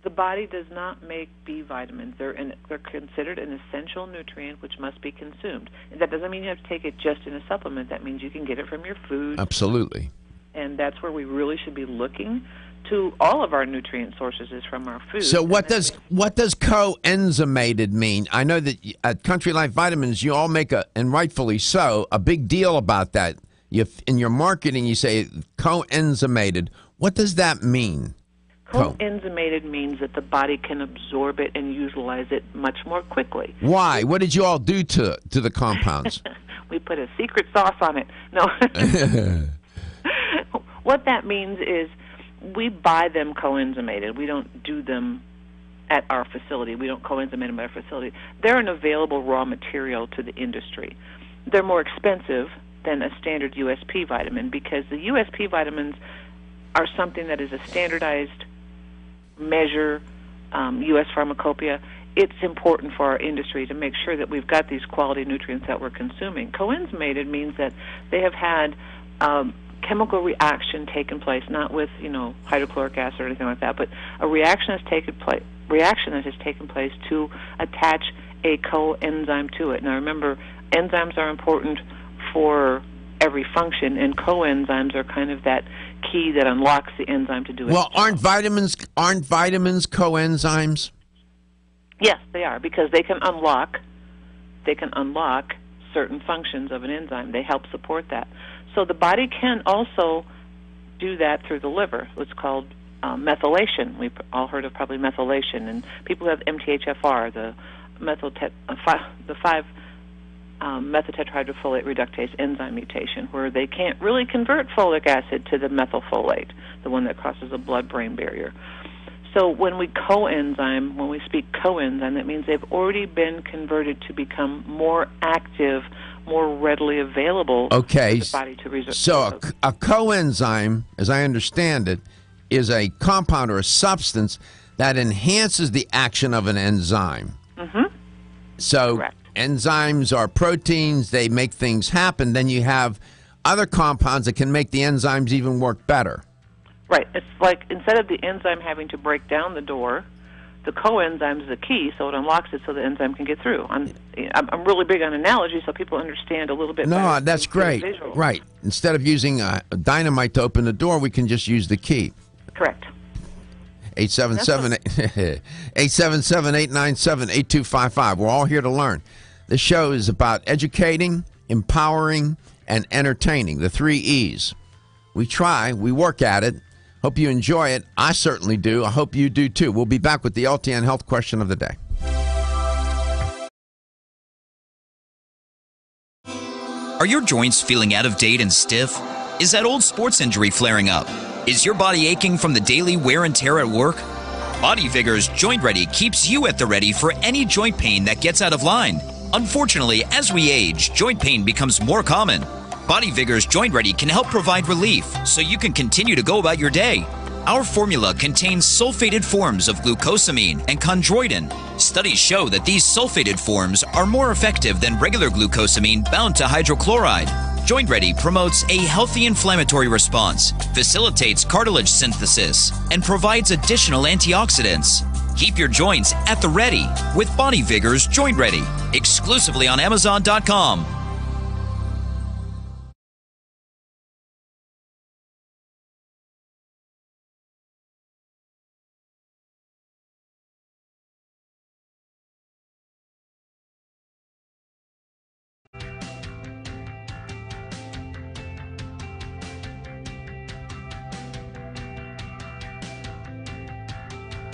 The body does not make B vitamins. They're considered an essential nutrient which must be consumed. And that doesn't mean you have to take it just in a supplement. That means you can get it from your food. Absolutely. And that's where we really should be looking to. All of our nutrient sources is from our food. So what does coenzymated mean? I know that at Country Life Vitamins, you all make and rightfully so, a big deal about that. In your marketing, you say coenzymated. What does that mean? Coenzymated means that the body can absorb it and utilize it much more quickly. Why? What did you all do to the compounds? We put a secret sauce on it. No. What that means is we buy them coenzymated. We don't do them at our facility. We don't coenzymate them at our facility. They're an available raw material to the industry. They're more expensive than a standard USP vitamin, because the USP vitamins are something that is a standardized measure, U.S. Pharmacopoeia. It's important for our industry to make sure that we've got these quality nutrients that we're consuming. Coenzymated means that they have had chemical reaction taken place, not with hydrochloric acid or anything like that, but a reaction that has taken place to attach a coenzyme to it. Now remember, enzymes are important for every function, and coenzymes are kind of that key that unlocks the enzyme to do it. Well, aren't vitamins coenzymes? Yes, they are, because they can unlock certain functions of an enzyme. They help support that. So the body can also do that through the liver. It's called methylation. We've all heard of probably methylation, and people who have MTHFR, the 5-methyl-tetrahydrofolate reductase enzyme mutation, where they can't really convert folic acid to the methylfolate, the one that crosses the blood-brain barrier. So when we speak coenzyme, that means they've already been converted to become more active, more readily available for the body to reserve. So a coenzyme, as I understand it, is a compound or a substance that enhances the action of an enzyme. Mm-hmm. So Correct. Enzymes are proteins. They make things happen. Then you have other compounds that can make the enzymes even work better. Right. It's like instead of the enzyme having to break down the door, the coenzyme is the key, so it unlocks it so the enzyme can get through. I'm really big on analogy so people understand a little bit better. No, that's great. Right. Instead of using dynamite to open the door, we can just use the key. Correct. 877-897-8255. We're all here to learn. This show is about educating, empowering, and entertaining, the 3 E's. We try, we work at it. Hope you enjoy it. I certainly do. I hope you do too. We'll be back with the LTN Health Question of the Day. Are your joints feeling out of date and stiff? Is that old sports injury flaring up? Is your body aching from the daily wear and tear at work? Body Vigor's Joint Ready keeps you at the ready for any joint pain that gets out of line. Unfortunately, as we age, joint pain becomes more common. Body Vigor's Joint Ready can help provide relief so you can continue to go about your day. Our formula contains sulfated forms of glucosamine and chondroitin. Studies show that these sulfated forms are more effective than regular glucosamine bound to hydrochloride. Joint Ready promotes a healthy inflammatory response, facilitates cartilage synthesis, and provides additional antioxidants. Keep your joints at the ready with Body Vigor's Joint Ready, exclusively on Amazon.com.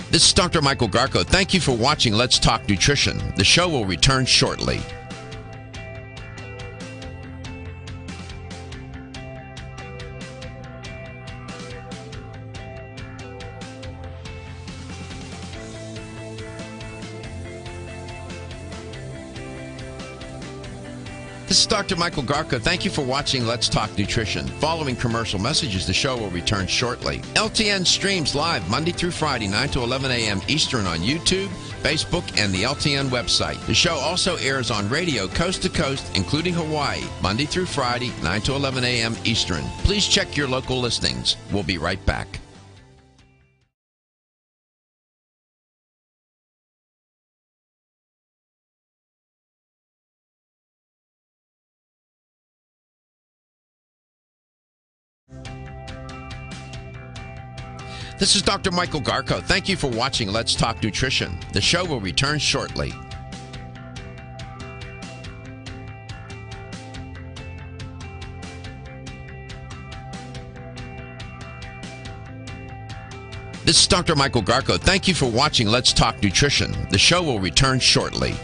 This is Dr. Michael Garko. Thank you for watching Let's Talk Nutrition. The show will return shortly. This is Dr. Michael Garko. Thank you for watching Let's Talk Nutrition. Following commercial messages, the show will return shortly. LTN streams live Monday through Friday, 9 to 11 a.m. Eastern on YouTube, Facebook, and the LTN website. The show also airs on radio coast to coast, including Hawaii, Monday through Friday, 9 to 11 a.m. Eastern. Please check your local listings. We'll be right back. This is Dr. Michael Garko. Thank you for watching Let's Talk Nutrition. The show will return shortly. This is Dr. Michael Garko. Thank you for watching Let's Talk Nutrition. The show will return shortly.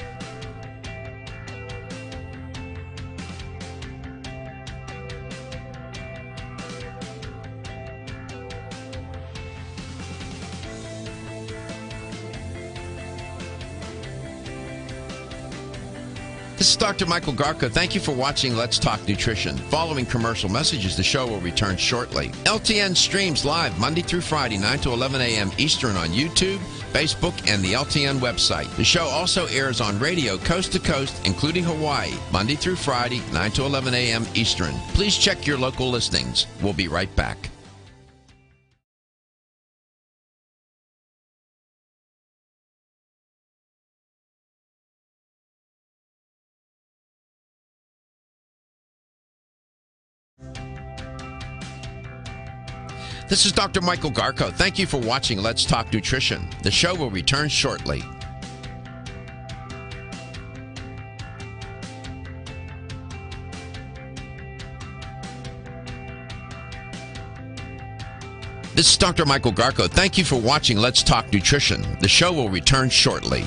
This is Dr. Michael Garko. Thank you for watching Let's Talk Nutrition. Following commercial messages, the show will return shortly. LTN streams live Monday through Friday, 9 to 11 a.m. Eastern on YouTube, Facebook, and the LTN website. The show also airs on radio coast to coast, including Hawaii, Monday through Friday, 9 to 11 a.m. Eastern. Please check your local listings. We'll be right back. This is Dr. Michael Garko. Thank you for watching Let's Talk Nutrition. The show will return shortly. This is Dr. Michael Garko. Thank you for watching Let's Talk Nutrition. The show will return shortly.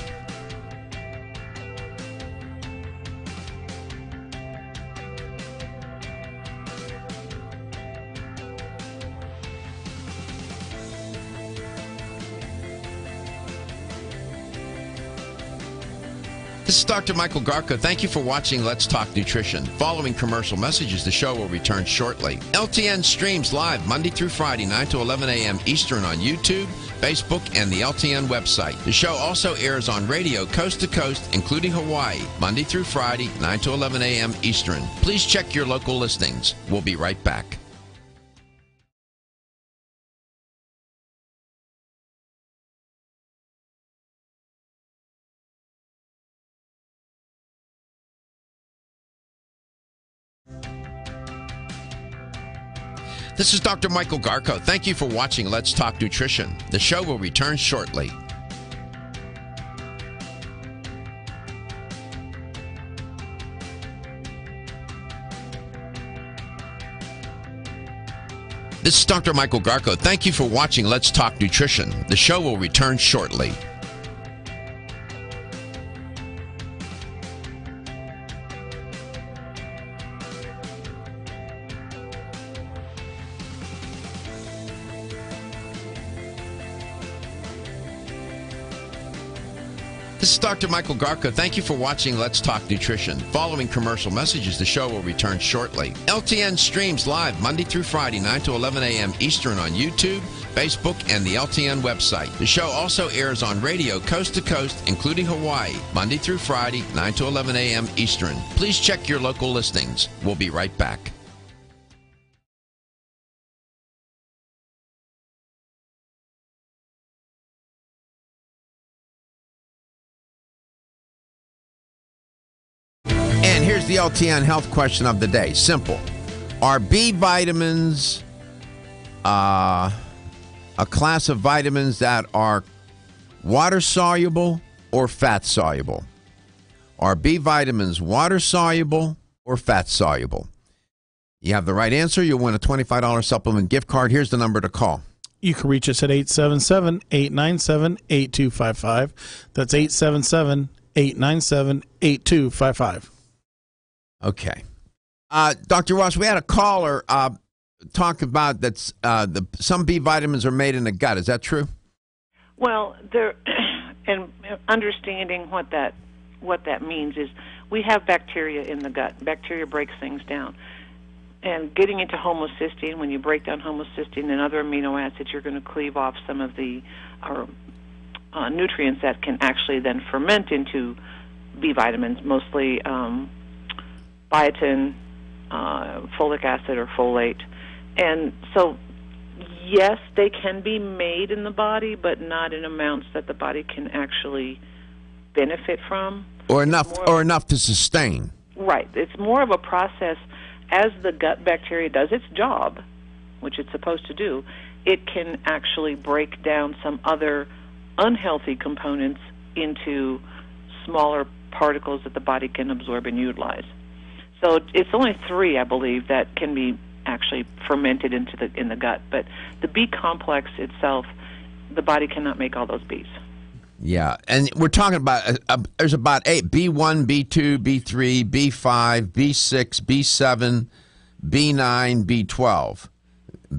This is Dr. Michael Garko. Thank you for watching Let's Talk Nutrition. Following commercial messages, the show will return shortly. LTN streams live Monday through Friday, 9 to 11 a.m. Eastern on YouTube, Facebook, and the LTN website. The show also airs on radio coast to coast, including Hawaii, Monday through Friday, 9 to 11 a.m. Eastern. Please check your local listings. We'll be right back. This is Dr. Michael Garko. Thank you for watching Let's Talk Nutrition. The show will return shortly. This is Dr. Michael Garko. Thank you for watching Let's Talk Nutrition. The show will return shortly. This is Dr. Michael Garko. Thank you for watching Let's Talk Nutrition. Following commercial messages, the show will return shortly. LTN streams live Monday through Friday, 9 to 11 a.m. Eastern on YouTube, Facebook, and the LTN website. The show also airs on radio coast to coast, including Hawaii, Monday through Friday, 9 to 11 a.m. Eastern. Please check your local listings. We'll be right back. And here's the LTN health question of the day. Simple. Are B vitamins a class of vitamins that are water soluble or fat soluble? Are B vitamins water soluble or fat soluble? You have the right answer. You'll win a $25 supplement gift card. Here's the number to call. You can reach us at 877-897-8255. That's 877-897-8255. Okay. Dr. Ross, we had a caller talk about that some B vitamins are made in the gut. Is that true? Well, and understanding what that means is we have bacteria in the gut. Bacteria breaks things down. And getting into homocysteine, when you break down homocysteine and other amino acids, you're going to cleave off some of the nutrients that can actually then ferment into B vitamins, mostly biotin, folic acid, or folate. And so, yes, they can be made in the body, but not in amounts that the body can actually benefit from. Or enough to sustain. Right. It's more of a process. As the gut bacteria does its job, which it's supposed to do, it can actually break down some other unhealthy components into smaller particles that the body can absorb and utilize. So it's only 3, I believe, that can be actually fermented in the gut. But the B complex itself, the body cannot make all those Bs. Yeah, and we're talking about there's about 8: B1, B2, B3, B5, B6, B7, B9, B12.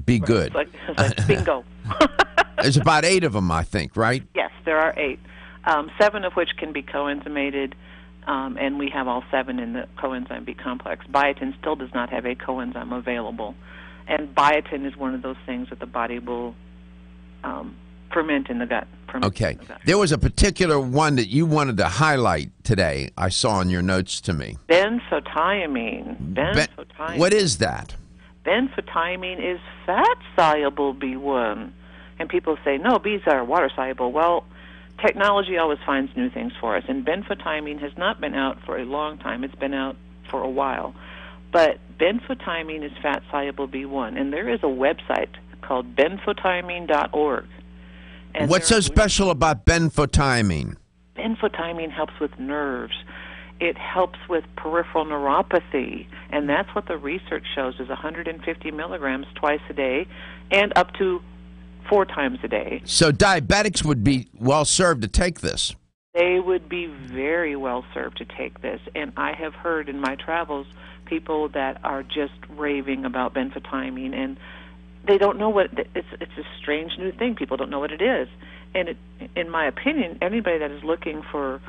Be good. Like bingo. There's about 8 of them, I think, right? Yes, there are 8. 7 of which can be coenzymated, and we have all 7 in the coenzyme B complex. Biotin still does not have a coenzyme available, and biotin is one of those things that the body will ferment in the gut. Okay. There was a particular one that you wanted to highlight today, I saw in your notes to me. Benfotiamine. What is that? Benfotiamine is fat-soluble B1. And people say, no, Bs are water-soluble. Well, technology always finds new things for us, and benfotiamine has not been out for a long time. It's been out for a while. But benfotiamine is fat-soluble B1, and there is a website called benfotiamine.org. And what's so special about benfotiamine? Benfotiamine helps with nerves. It helps with peripheral neuropathy, and that's what the research shows is 150 milligrams twice a day and up to 4 times a day. So diabetics would be well served to take this. They would be very well served to take this, and I have heard in my travels people that are just raving about benfotiamine, and they don't know what it's a strange new thing. People don't know what it is, and in my opinion, anybody that is looking for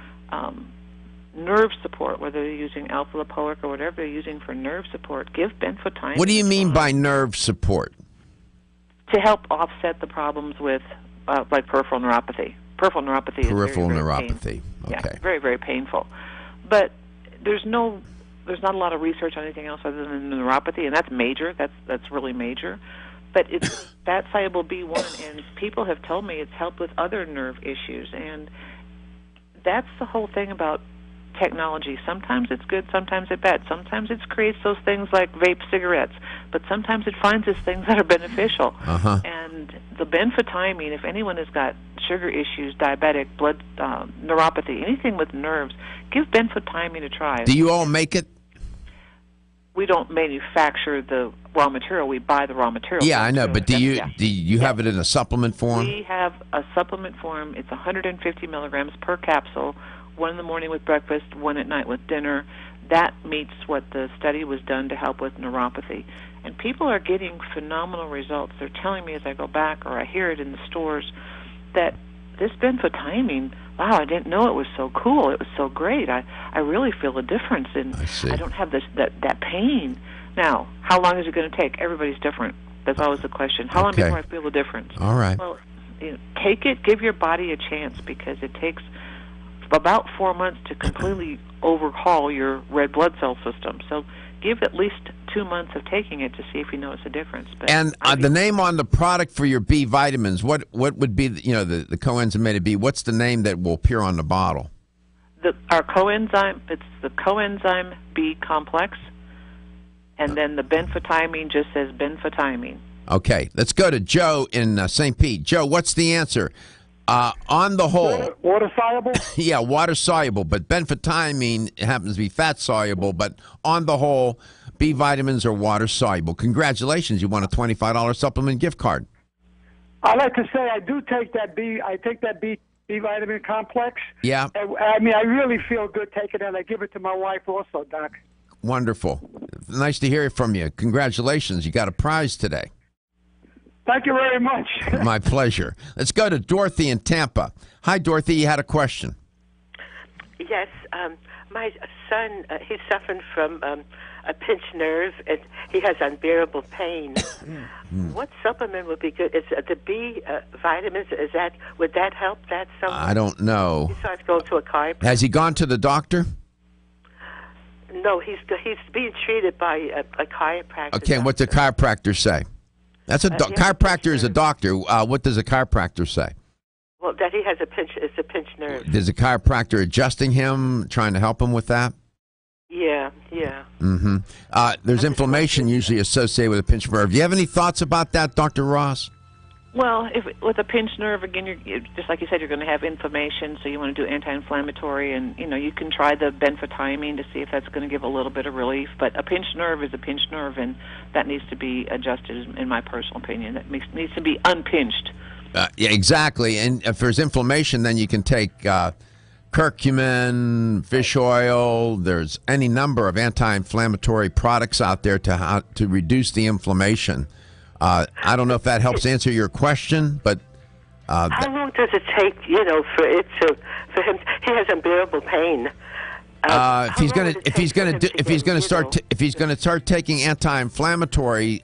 nerve support, whether they're using alpha-lipoic or whatever they're using for nerve support, give benfotiamine. What do you mean by nerve support? To help offset the problems with, like peripheral neuropathy. Peripheral neuropathy is very, very neuropathy. painful. Okay. Yeah, very, very painful. But there's not a lot of research on anything else other than neuropathy, and that's major. That's really major. But it's fat soluble B1, and people have told me it's helped with other nerve issues, and that's the whole thing about technology. Sometimes it's good, sometimes it's bad. Sometimes it creates those things like vape cigarettes, but sometimes it finds us things that are beneficial. And the benfotiamine, if anyone has got sugar issues, diabetic, blood neuropathy, anything with nerves, give benfotiamine a try. Do you all make it? We don't manufacture the raw material. We buy the raw material. Yeah, I know, but do you have it in a supplement form? We have a supplement form. It's 150 milligrams per capsule, one in the morning with breakfast, one at night with dinner. That meets what the study was done to help with neuropathy. And people are getting phenomenal results. They're telling me as I go back or I hear it in the stores that this benfotiamine, wow, I didn't know it was so cool. It was so great. I really feel a difference, and I don't have that pain. Now, how long is it going to take? Everybody's different. That's always the question. How long before I feel a difference? All right. Well, take it. Give your body a chance, because it takes about 4 months to completely overhaul your red blood cell system. So give at least 2 months of taking it to see if you notice a difference. But and the name on the product for your B vitamins, what would be the coenzymated B? What's the name that will appear on the bottle? Our coenzyme, it's the coenzyme B complex, and then the benfotiamine just says benfotiamine. Okay, let's go to Joe in St. Pete. Joe, what's the answer? On the whole, water soluble. Yeah, water soluble, but benfotiamine happens to be fat soluble. But on the whole, B vitamins are water soluble. Congratulations, you won a $25 supplement gift card. I like to say I do take that B. I take that B vitamin complex. Yeah. I mean, I really feel good taking it. I give it to my wife also, Doc. Wonderful. Nice to hear from you. Congratulations, you got a prize today. Thank you very much. My pleasure. Let's go to Dorothy in Tampa. Hi, Dorothy. You had a question. Yes. My son, he's suffering from a pinched nerve, and he has unbearable pain. What supplement would be good? Is the B vitamins? Would that help that somewhat? I don't know. He starts going to a chiropractor. Has he gone to the doctor? No, he's being treated by a chiropractor. Okay, and what's the chiropractor say? That's a chiropractor is a doctor. What does a chiropractor say? Well, that he has it's a pinched nerve. Is a chiropractor adjusting him, trying to help him with that? Yeah. Mm-hmm. There's inflammation usually associated with a pinched nerve. Do you have any thoughts about that, Dr. Ross? Well, with a pinched nerve, again, you're just like you said, you're going to have inflammation, so you want to do anti-inflammatory, and you can try the benfotiamine to see if that's going to give a little bit of relief. But a pinched nerve is a pinched nerve, and that needs to be adjusted, in my personal opinion. That needs to be unpinched. Yeah, exactly. And if there's inflammation, then you can take curcumin, fish oil. There's any number of anti-inflammatory products out there to reduce the inflammation. I don't know if that helps answer your question, but how long does it take, for him? He has unbearable pain. If he's going to start taking anti-inflammatory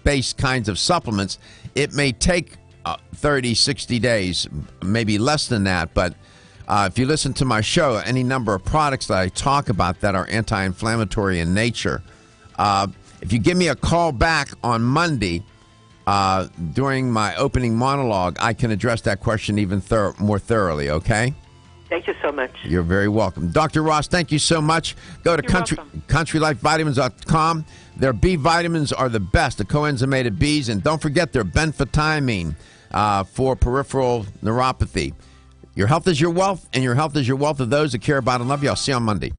based kinds of supplements, it may take 30, 60 days, maybe less than that. But if you listen to my show, any number of products that I talk about that are anti-inflammatory in nature. If you give me a call back on Monday during my opening monologue, I can address that question even more thoroughly, okay? Thank you so much. You're very welcome. Dr. Ross, thank you so much. Go to countrylifevitamins.com. Their B vitamins are the best, the coenzymated Bs, and don't forget their benfotiamine for peripheral neuropathy. Your health is your wealth, and your health is your wealth of those that care about and love you. I'll see you on Monday.